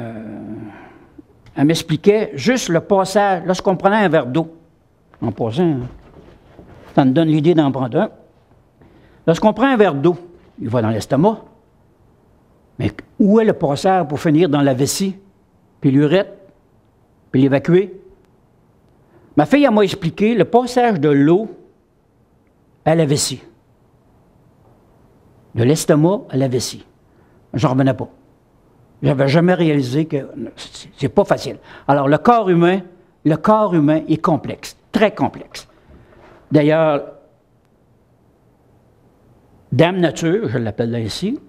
elle m'expliquait juste le passage, lorsqu'on prenait un verre d'eau, en passant, hein, ça me donne l'idée d'en prendre un. Lorsqu'on prend un verre d'eau, il va dans l'estomac, mais où est le passage pour finir dans la vessie, puis l'urètre, puis l'évacuer? Ma fille, elle m'a expliqué le passage de l'eau à la vessie. De l'estomac à la vessie. Je n'en revenais pas. Je n'avais jamais réalisé que c'est pas facile. Alors, le corps humain est complexe, très complexe. D'ailleurs, Dame Nature, je l'appelle ainsi,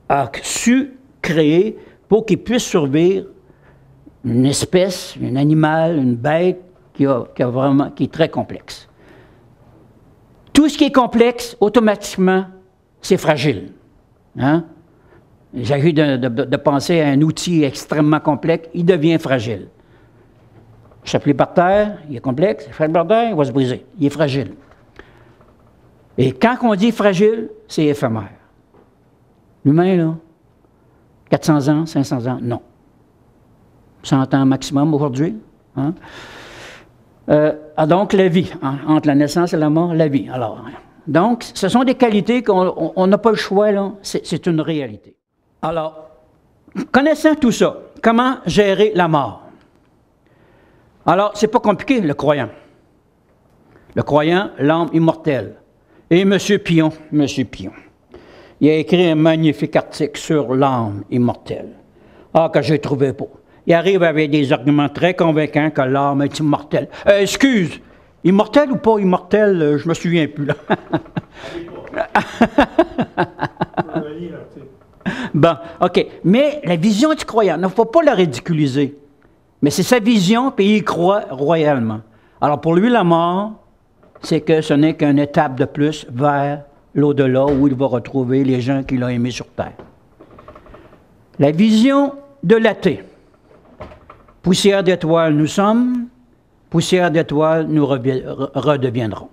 a su créer pour qu'il puisse survivre une espèce, un animal, une bête qui est très complexe. Tout ce qui est complexe, automatiquement, c'est fragile. Hein? Il s'agit de penser à un outil extrêmement complexe, il devient fragile. Chapelé par terre, il est complexe, chapelé par terre, il va se briser, il est fragile. Et quand on dit fragile, c'est éphémère. L'humain, là, 400 ans, 500 ans, non. 100 ans maximum aujourd'hui. Hein? Donc, la vie, hein, entre la naissance et la mort, la vie. Alors, donc, ce sont des qualités qu'on n'a pas le choix, là, c'est une réalité. Alors, connaissant tout ça, comment gérer la mort? Alors, c'est pas compliqué, le croyant. Le croyant, l'âme immortelle. Et M. Pion, il a écrit un magnifique article sur l'âme immortelle. Ah, que j'ai trouvé beau. Il arrive avec des arguments très convaincants que l'âme est immortelle. Excuse, immortel ou pas immortel, je me souviens plus, là. Bon, OK. Mais la vision du croyant, il ne faut pas la ridiculiser. Mais c'est sa vision, puis il y croit royalement. Alors pour lui, la mort, c'est que ce n'est qu'une étape de plus vers l'au-delà où il va retrouver les gens qu'il a aimés sur terre. La vision de l'athée. Poussière d'étoiles nous sommes, poussière d'étoiles nous redeviendrons.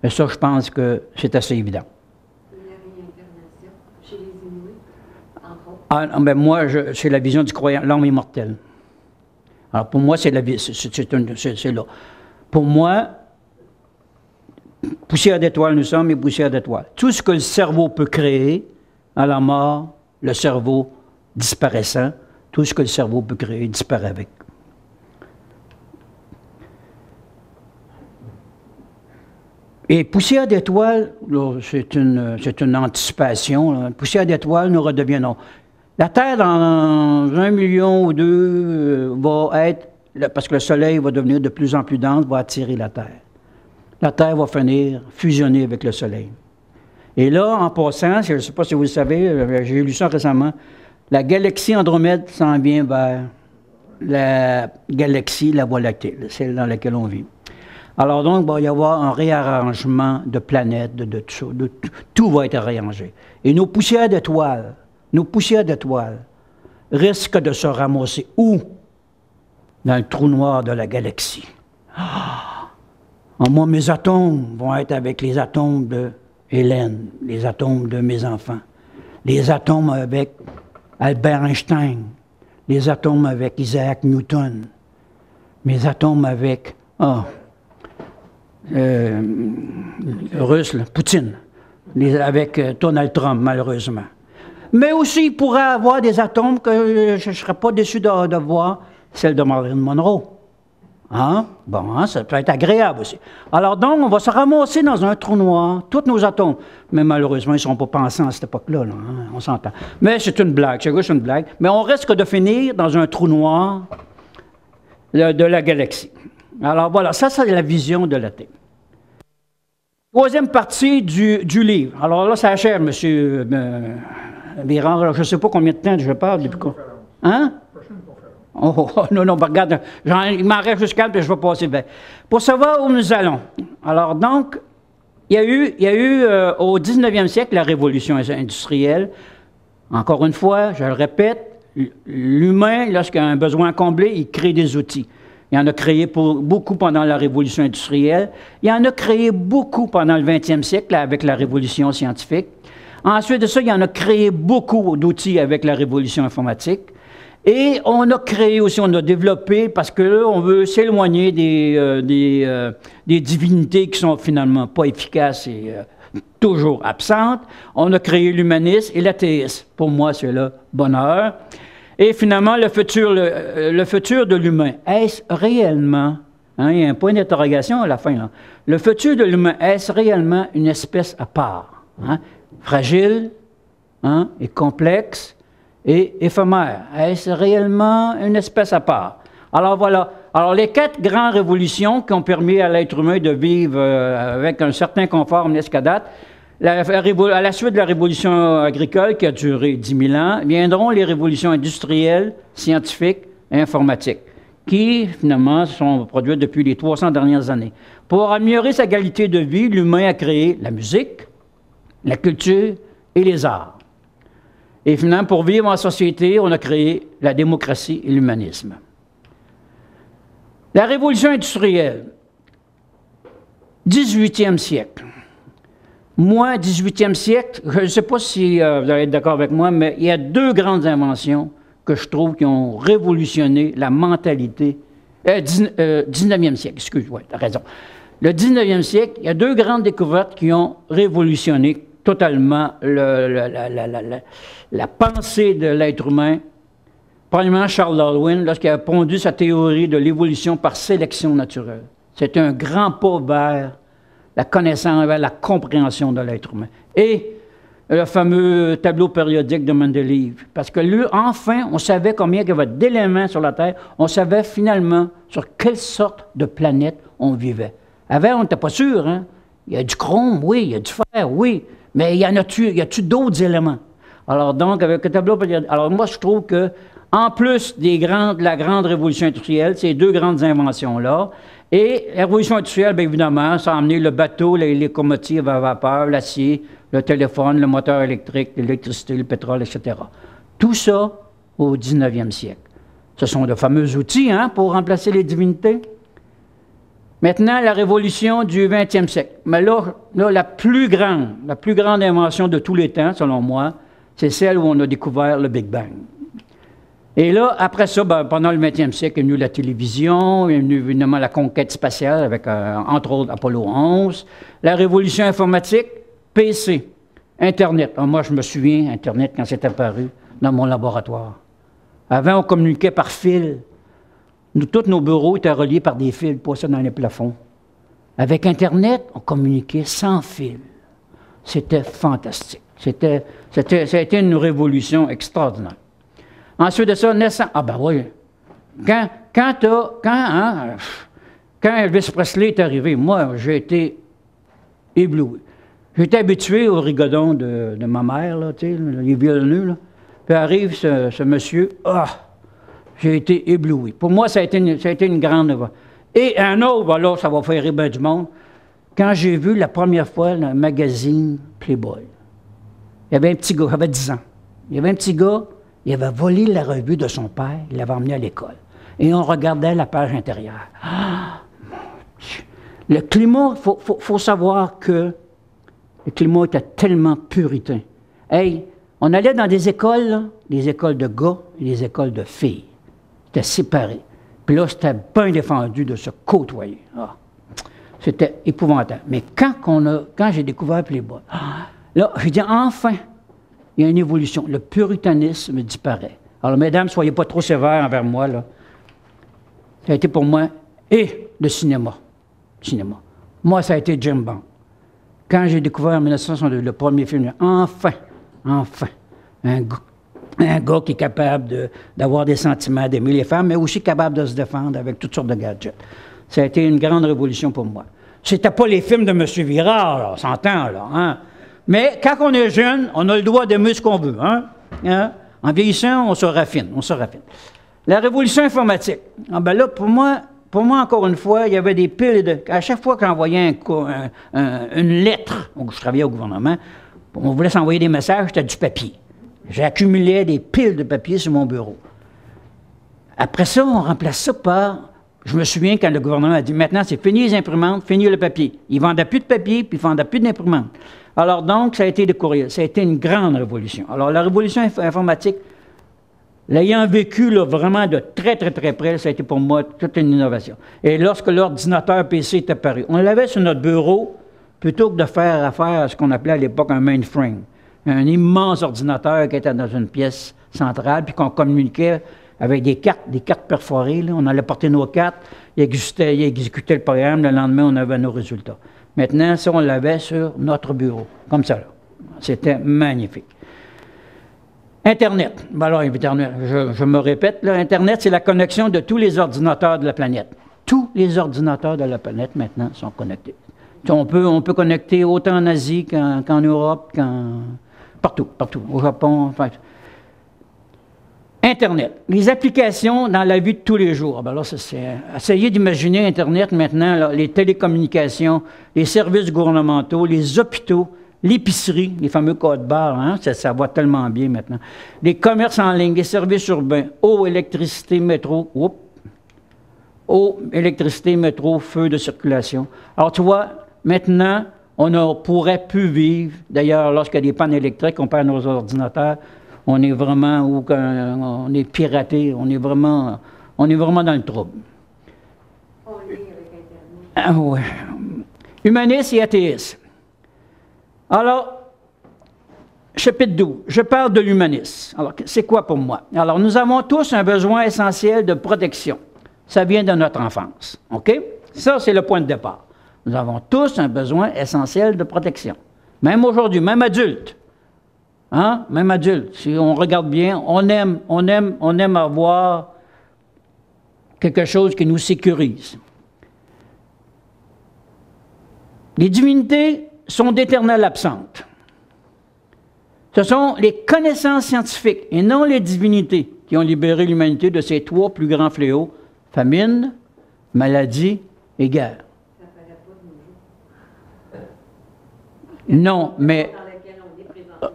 Et ça, je pense que c'est assez évident. La réincarnation chez les Inuits, entre autres. Ah, ben moi, c'est la vision du croyant, l'âme immortelle. Alors pour moi, c'est là. Pour moi, poussière d'étoiles nous sommes et poussière d'étoiles. Tout ce que le cerveau peut créer, à la mort, le cerveau disparaissant, tout ce que le cerveau peut créer disparaît avec. Et poussière d'étoiles, c'est une anticipation. Là. Poussière d'étoiles, nous redeviendrons. La Terre, dans 1 million ou 2, va être, parce que le Soleil va devenir de plus en plus dense, va attirer la Terre. La Terre va finir fusionner avec le Soleil. Et là, en passant, je ne sais pas si vous le savez, j'ai lu ça récemment, la galaxie Andromède s'en vient vers la galaxie, la Voie lactée, celle dans laquelle on vit. Alors donc, il va y avoir un réarrangement de planètes, de tout ça, tout va être réarrangé. Et nos poussières d'étoiles risquent de se ramasser où? Dans le trou noir de la galaxie. Ah! Moi, mes atomes vont être avec les atomes de Hélène, les atomes de mes enfants, les atomes avec Albert Einstein, les atomes avec Isaac Newton, mes atomes avec russe, là, Poutine, avec Donald Trump, malheureusement. Mais aussi, il pourrait avoir des atomes que je ne serais pas déçu de voir, celle de Marilyn Monroe. Hein? Bon, hein, ça peut être agréable aussi. Alors donc, on va se ramasser dans un trou noir, tous nos atomes. Mais malheureusement, ils ne seront pas pensants à cette époque-là, là, hein? On s'entend. Mais c'est une blague, c'est juste une blague. Mais on risque de finir dans un trou noir de la galaxie. Alors voilà, ça c'est la vision de l'athée. Troisième partie du livre. Alors là, ça achève, M. Virard. Je ne sais pas combien de temps je parle. Depuis quoi. Hein? Oh, non, regarde, il m'en reste jusqu'à puis je vais passer vers. Pour savoir où nous allons. Alors donc, il y a eu au 19e siècle la révolution industrielle. Encore une fois, je le répète, l'humain, lorsqu'il a un besoin comblé, il crée des outils. Il en a créé beaucoup pendant la révolution industrielle. Il en a créé beaucoup pendant le 20e siècle avec la révolution scientifique. Ensuite de ça, il en a créé beaucoup d'outils avec la révolution informatique. Et on a créé aussi, on a développé, parce que là, on veut s'éloigner des divinités qui sont finalement pas efficaces et toujours absentes. On a créé l'humanisme et l'athéisme. Pour moi, c'est le bonheur. Et finalement, le futur de l'humain, est-ce réellement, hein, il y a un point d'interrogation à la fin, là. Le futur de l'humain, est-ce réellement une espèce à part, hein, fragile, hein, et complexe, et éphémère? Est-ce réellement une espèce à part? Alors voilà. Alors les 4 grandes révolutions qui ont permis à l'être humain de vivre avec un certain confort jusqu'à date, à la suite de la révolution agricole qui a duré 10 000 ans, viendront les révolutions industrielles, scientifiques et informatiques, qui finalement sont produites depuis les 300 dernières années. Pour améliorer sa qualité de vie, l'humain a créé la musique, la culture et les arts. Et finalement, pour vivre en société, on a créé la démocratie et l'humanisme. La révolution industrielle, 18e siècle. Moi, 18e siècle, je ne sais pas si vous allez être d'accord avec moi, mais il y a 2 grandes inventions que je trouve qui ont révolutionné la mentalité. 19e siècle, excuse-moi, tu as raison. Le 19e siècle, il y a 2 grandes découvertes qui ont révolutionné totalement la pensée de l'être humain. Premièrement, Charles Darwin, lorsqu'il a pondu sa théorie de l'évolution par sélection naturelle. C'est un grand pas vers la connaissance, la compréhension de l'être humain. Et le fameux tableau périodique de Mendeleev. Parce que lui, enfin, on savait combien il y avait d'éléments sur la Terre. On savait finalement sur quelle sorte de planète on vivait. Avant, on n'était pas sûr. Hein? Il y a du chrome, oui. Il y a du fer, oui. Mais y a-tu d'autres éléments? Alors donc, avec le tableau périodique... Alors moi, je trouve que en plus de la grande révolution industrielle, ces deux grandes inventions-là, et la révolution industrielle, bien évidemment, ça a amené le bateau, les locomotives à vapeur, l'acier, le téléphone, le moteur électrique, l'électricité, le pétrole, etc. Tout ça au 19e siècle. Ce sont de fameux outils hein, pour remplacer les divinités. Maintenant, la révolution du 20e siècle. Mais là, la plus grande invention de tous les temps, selon moi, c'est celle où on a découvert le Big Bang. Et là, après ça, ben, pendant le 20e siècle, est venue la télévision, est venue évidemment la conquête spatiale avec, entre autres, Apollo 11, la révolution informatique, PC, Internet. Alors, moi, je me souviens, Internet, quand c'est apparu dans mon laboratoire. Avant, on communiquait par fil. Tous nos bureaux étaient reliés par des fils, passés dans les plafonds. Avec Internet, on communiquait sans fil. C'était fantastique. Ça a été une révolution extraordinaire. Ensuite de ça, naissant. Ah ben oui. Quand Elvis Presley est arrivé, moi, j'ai été ébloui. J'étais habitué au rigodon de ma mère, là, tu sais, les violonneux, là. Puis arrive ce monsieur, j'ai été ébloui. Pour moi, ça a été une grande... Et un autre, ben là, ça va faire rire bien du monde, quand j'ai vu la première fois le magazine Playboy. Il y avait un petit gars, j'avais 10 ans. Il y avait un petit gars, il avait volé la revue de son père, il l'avait emmené à l'école. Et on regardait la page intérieure. Ah, mon Dieu! Le climat, faut savoir que le climat était tellement puritain. Hey, on allait dans des écoles, là, des écoles de gars et des écoles de filles. C'était séparé. Puis là, c'était bien défendu de se côtoyer. Ah, c'était épouvantable. Mais quand j'ai découvert Playboy, là, j'ai dit, enfin, il y a une évolution. Le puritanisme disparaît. Alors, mesdames, soyez pas trop sévères envers moi, là. Ça a été pour moi, et le cinéma. Moi, ça a été James Bond. Quand j'ai découvert en 1962 le premier film, enfin, un gars qui est capable d'avoir des sentiments, d'aimer les femmes, mais aussi capable de se défendre avec toutes sortes de gadgets. Ça a été une grande révolution pour moi. C'était pas les films de M. Virard, là, on s'entend, là, hein? Mais quand on est jeune, on a le droit d'aimer ce qu'on veut, hein? En vieillissant, on se raffine. La révolution informatique. Ah ben là, pour moi, encore une fois, il y avait des piles à chaque fois qu'on envoyait une lettre, donc je travaillais au gouvernement, on voulait s'envoyer des messages, c'était du papier. J'accumulais des piles de papier sur mon bureau. Après ça, on remplace ça par... Je me souviens quand le gouvernement a dit, maintenant, c'est fini les imprimantes, fini le papier. Ils ne vendaient plus de papier, puis ils ne vendaient plus d'imprimantes. Alors donc, ça a été des courriels. Ça a été une grande révolution. Alors, la révolution informatique, l'ayant vécu là, vraiment de très, très, très près, ça a été pour moi toute une innovation. Et lorsque l'ordinateur PC est apparu, on l'avait sur notre bureau, plutôt que de faire affaire à ce qu'on appelait à l'époque un mainframe. Un immense ordinateur qui était dans une pièce centrale, puis qu'on communiquait avec des cartes perforées. Là. On allait porter nos cartes, il exécutait le programme, le lendemain, on avait nos résultats. Maintenant, ça, on l'avait sur notre bureau, comme ça. C'était magnifique. Internet. Ben alors, Internet, je me répète, là, Internet, c'est la connexion de tous les ordinateurs de la planète. Tous les ordinateurs de la planète, maintenant, sont connectés. On peut connecter autant en Asie qu'en Europe, partout, au Japon. Enfin. Internet. Les applications dans la vie de tous les jours. Ben là, essayez d'imaginer Internet maintenant, là, les télécommunications, les services gouvernementaux, les hôpitaux, l'épicerie, les fameux codes barres, hein, ça va tellement bien maintenant. Les commerces en ligne, les services urbains, eau, électricité, métro, feu de circulation. Alors, tu vois, maintenant, on ne pourrait plus vivre. D'ailleurs, lorsqu'il y a des pannes électriques, on perd nos ordinateurs, on est vraiment, on est piraté, on est vraiment dans le trouble. On lit avec Internet. Ah ouais. Humanisme et athéisme. Alors, chapitre 12, je parle de l'humanisme. Alors, c'est quoi pour moi? Alors, nous avons tous un besoin essentiel de protection. Ça vient de notre enfance, OK? Ça, c'est le point de départ. Nous avons tous un besoin essentiel de protection. Même aujourd'hui, même adulte. Hein? Même adulte. Si on regarde bien, on aime avoir quelque chose qui nous sécurise. Les divinités sont d'éternelles absentes. Ce sont les connaissances scientifiques et non les divinités qui ont libéré l'humanité de ces trois plus grands fléaux, famine, maladie et guerre. Ça ne paraît pas de nos jours. Non, mais... Dans laquelle on est présentement,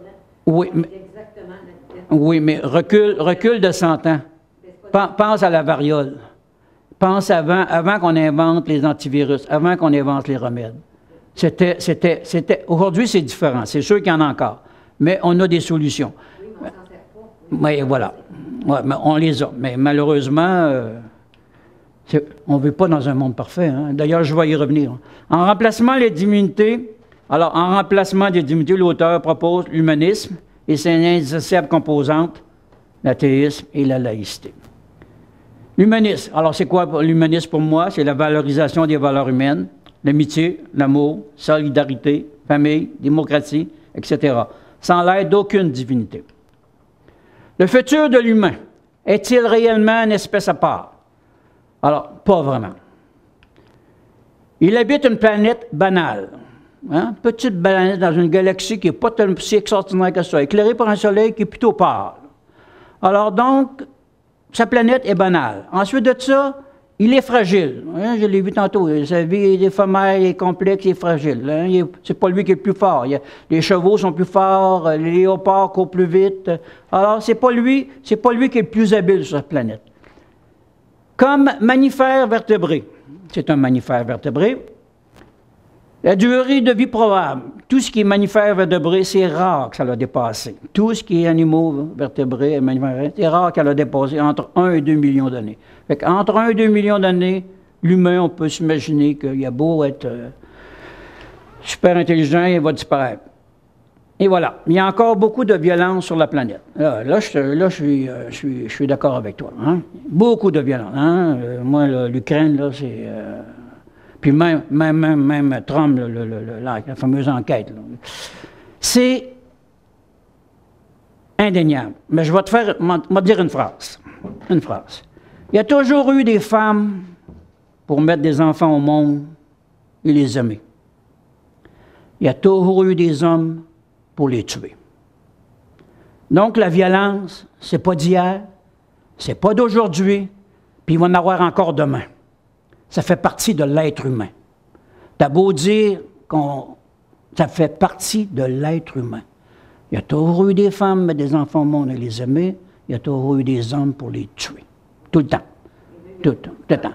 Oui, mais, exactement là-dedans. oui, mais recule de 100 ans. Pense à la variole. Pense avant qu'on invente les antivirus, avant qu'on invente les remèdes. Aujourd'hui, c'est différent. C'est sûr qu'il y en a encore. Mais on a des solutions. Oui, mais on s'en sert pas. Oui. Mais voilà. Ouais, mais on les a. Mais malheureusement, on ne vit pas dans un monde parfait. Hein? D'ailleurs, je vais y revenir. En remplacement des divinités, l'auteur propose l'humanisme et ses indissociables composantes, l'athéisme et la laïcité. L'humanisme. Alors, c'est quoi l'humanisme pour moi? C'est la valorisation des valeurs humaines, l'amitié, l'amour, solidarité, famille, démocratie, etc., sans l'aide d'aucune divinité. Le futur de l'humain est-il réellement une espèce à part? Alors, pas vraiment. Il habite une planète banale, hein? Petite planète dans une galaxie qui n'est pas si extraordinaire que ça, éclairée par un soleil qui est plutôt pâle. Alors donc, sa planète est banale. Ensuite de ça, il est fragile. Hein, je l'ai vu tantôt. Sa vie est éphémère, est complexe, il est fragile. Hein, c'est pas lui qui est le plus fort. Les chevaux sont plus forts, les léopards courent plus vite. Alors, c'est pas lui qui est le plus habile sur cette planète. Comme mammifère vertébré, c'est un mammifère vertébré, la durée de vie probable, tout ce qui est mammifère vertébré, c'est rare que ça l'a dépassé. Tout ce qui est animaux vertébrés et mammifères, c'est rare qu'elle a dépassé entre 1 et 2 millions d'années. Fait qu'entre 1 et 2 millions d'années, l'humain, on peut s'imaginer qu'il a beau être super intelligent, il va disparaître. Et voilà. Il y a encore beaucoup de violence sur la planète. Là, je suis d'accord avec toi. Hein? Beaucoup de violence. Hein? Moi, l'Ukraine, là, c'est... Puis même Trump, la fameuse enquête. C'est indéniable. Mais je vais te dire une phrase. Une phrase. Il y a toujours eu des femmes pour mettre des enfants au monde et les aimer. Il y a toujours eu des hommes pour les tuer. Donc la violence, c'est pas d'hier, c'est pas d'aujourd'hui, puis il va en avoir encore demain. Ça fait partie de l'être humain. T'as beau dire ça fait partie de l'être humain. Il y a toujours eu des femmes, mais des enfants au monde et les aimer. Il y a toujours eu des hommes pour les tuer. Tout le temps. Tout le temps.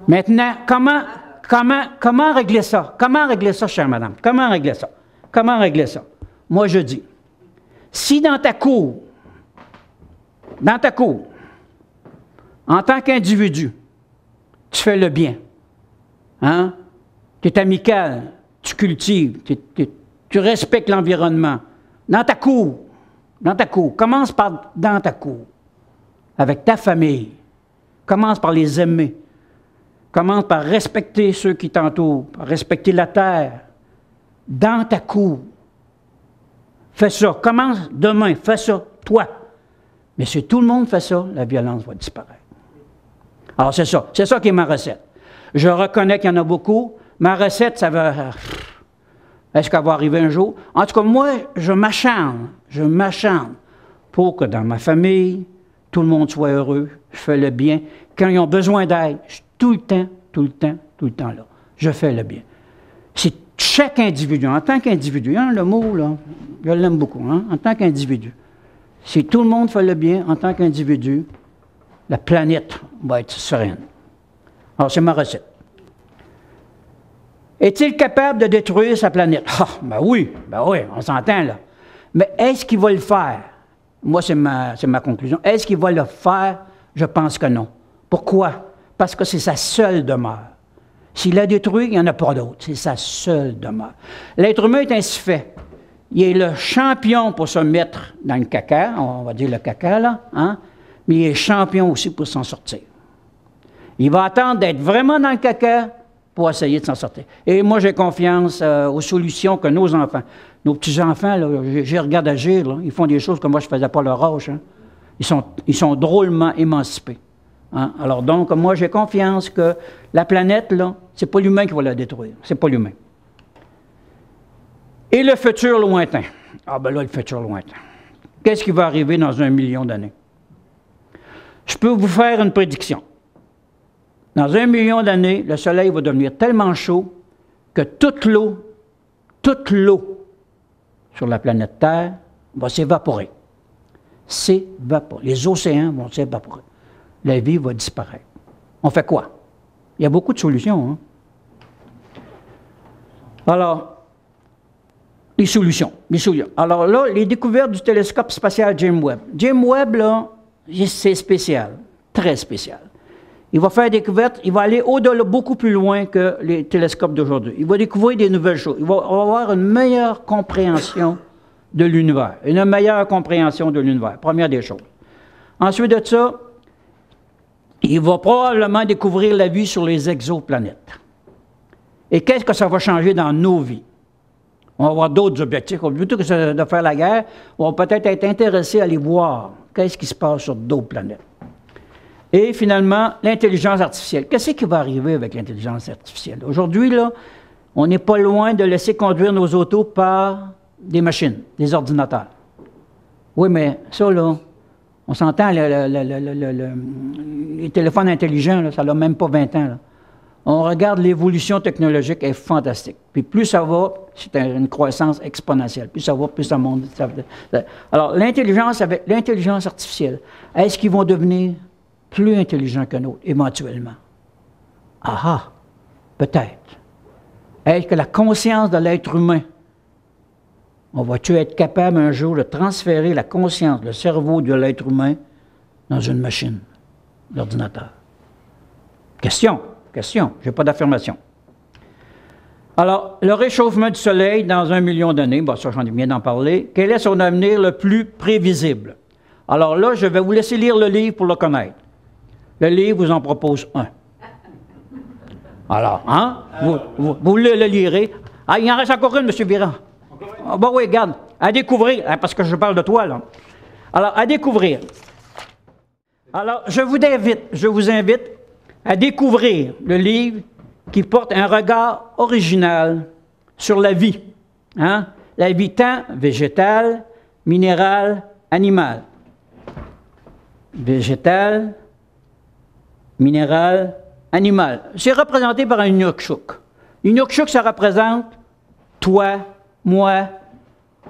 Maintenant, comment régler ça? Comment régler ça, chère madame? Comment régler ça? Comment régler ça? Moi, je dis, si dans ta cour, en tant qu'individu, tu fais le bien, hein? Tu es amical, tu cultives, tu respectes l'environnement. Dans ta cour, commence par dans ta cour, avec ta famille. Commence par les aimer. Commence par respecter ceux qui t'entourent, par respecter la terre. Dans ta cour. Fais ça. Commence demain. Fais ça. Toi. Mais si tout le monde fait ça, la violence va disparaître. Alors, c'est ça. C'est ça qui est ma recette. Je reconnais qu'il y en a beaucoup. Ma recette, ça va... Est-ce qu'elle va arriver un jour? En tout cas, moi, je m'acharne pour que dans ma famille, tout le monde soit heureux, je fais le bien. Quand ils ont besoin d'aide, je suis tout le temps là. Je fais le bien. C'est chaque individu, en tant qu'individu, hein, le mot, là, je l'aime beaucoup, hein, en tant qu'individu. Si tout le monde fait le bien en tant qu'individu, la planète va être sereine. Alors, c'est ma recette. Est-il capable de détruire sa planète? Ah, ben oui, on s'entend là. Mais est-ce qu'il va le faire? Moi, c'est ma conclusion. Est-ce qu'il va le faire? Je pense que non. Pourquoi? Parce que c'est sa seule demeure. S'il l'a détruit, il n'y en a pas d'autre. C'est sa seule demeure. L'être humain est ainsi fait. Il est le champion pour se mettre dans le caca, on va dire le caca là, hein? Mais il est champion aussi pour s'en sortir. Il va attendre d'être vraiment dans le caca, pour essayer de s'en sortir. Et moi, j'ai confiance aux solutions que nos enfants, nos petits-enfants, je regarde agir, là, ils font des choses que moi, je ne faisais pas leur âge. Hein. Ils sont drôlement émancipés. Hein. Alors donc, moi, j'ai confiance que la planète, là, c'est pas l'humain qui va la détruire. C'est pas l'humain. Et le futur lointain. Ah ben là, le futur lointain. Qu'est-ce qui va arriver dans 1 million d'années? Je peux vous faire une prédiction. Dans 1 million d'années, le Soleil va devenir tellement chaud que toute l'eau sur la planète Terre va s'évaporer. S'évaporer. Les océans vont s'évaporer. La vie va disparaître. On fait quoi? Il y a beaucoup de solutions. Hein? Alors, les solutions. Alors là, les découvertes du télescope spatial James Webb. James Webb, là, c'est spécial, très spécial. Il va faire des découvertes, il va aller au-delà, beaucoup plus loin que les télescopes d'aujourd'hui. Il va découvrir des nouvelles choses. Il va avoir une meilleure compréhension de l'univers. Une meilleure compréhension de l'univers, première des choses. Ensuite de ça, il va probablement découvrir la vie sur les exoplanètes. Et qu'est-ce que ça va changer dans nos vies? On va avoir d'autres objectifs. Plutôt que de faire la guerre, on va peut-être être intéressé à aller voir qu'est-ce qui se passe sur d'autres planètes. Et finalement, l'intelligence artificielle. Qu'est-ce qui va arriver avec l'intelligence artificielle? Aujourd'hui, là, on n'est pas loin de laisser conduire nos autos par des machines, des ordinateurs. Oui, mais ça, là, on s'entend, les téléphones intelligents, là, ça n'a même pas 20 ans. Là. On regarde l'évolution technologique, elle est fantastique. Puis plus ça va, c'est une croissance exponentielle. Plus ça va, plus ça monte. Alors, l'intelligence avec l'intelligence artificielle, est-ce qu'ils vont devenir plus intelligents que nous, éventuellement? Ah, peut-être. Est-ce que la conscience de l'être humain, on va-tu être capable un jour de transférer la conscience, le cerveau de l'être humain dans une machine, l'ordinateur? Question, je n'ai pas d'affirmation. Alors, le réchauffement du Soleil dans 1 million d'années, bon, ça j'en ai bien d'en parler, quel est son avenir le plus prévisible? Alors là, je vais vous laisser lire le livre pour le connaître. Le livre vous en propose un. Alors, hein? Vous le lirez. Ah, il en reste encore une, M. Virand. Ah, bon, oui, regarde. À découvrir, hein, parce que je parle de toi, là. Alors, à découvrir. Alors, je vous invite à découvrir le livre qui porte un regard original sur la vie. Hein? La vie tant végétale, minérale, animale. Végétale, minérale, animale. C'est représenté par un Inukshuk. Inukshuk, ça représente toi, moi.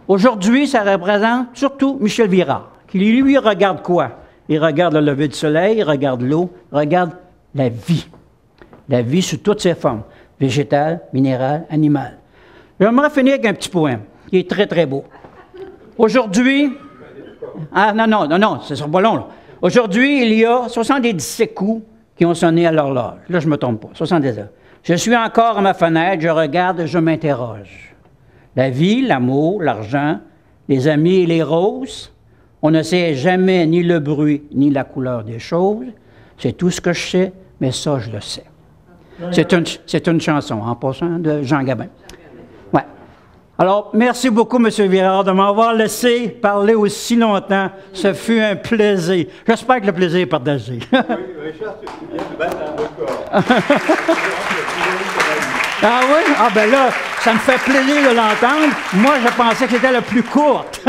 Aujourd'hui, ça représente surtout Michel Virard, qui lui regarde quoi? Il regarde le lever du soleil, il regarde l'eau, il regarde la vie. La vie sous toutes ses formes, végétale, minérale, animale. J'aimerais finir avec un petit poème qui est très, très beau. Aujourd'hui, non, ce sera pas long, là. Aujourd'hui, il y a 77 coups qui ont sonné à l'horloge. Là, je ne me trompe pas, 77. Je suis encore à ma fenêtre, je regarde, je m'interroge. La vie, l'amour, l'argent, les amis et les roses, on ne sait jamais ni le bruit ni la couleur des choses. C'est tout ce que je sais, mais ça, je le sais. C'est une chanson, en passant, de Jean Gabin. Ouais. Alors, merci beaucoup, M. Virard, de m'avoir laissé parler aussi longtemps. Ce fut un plaisir. J'espère que le plaisir est partagé. Oui, Richard, tu viens de battre un record. Ah oui? Ah ben là, ça me fait plaisir de l'entendre. Moi, je pensais que c'était la plus courte.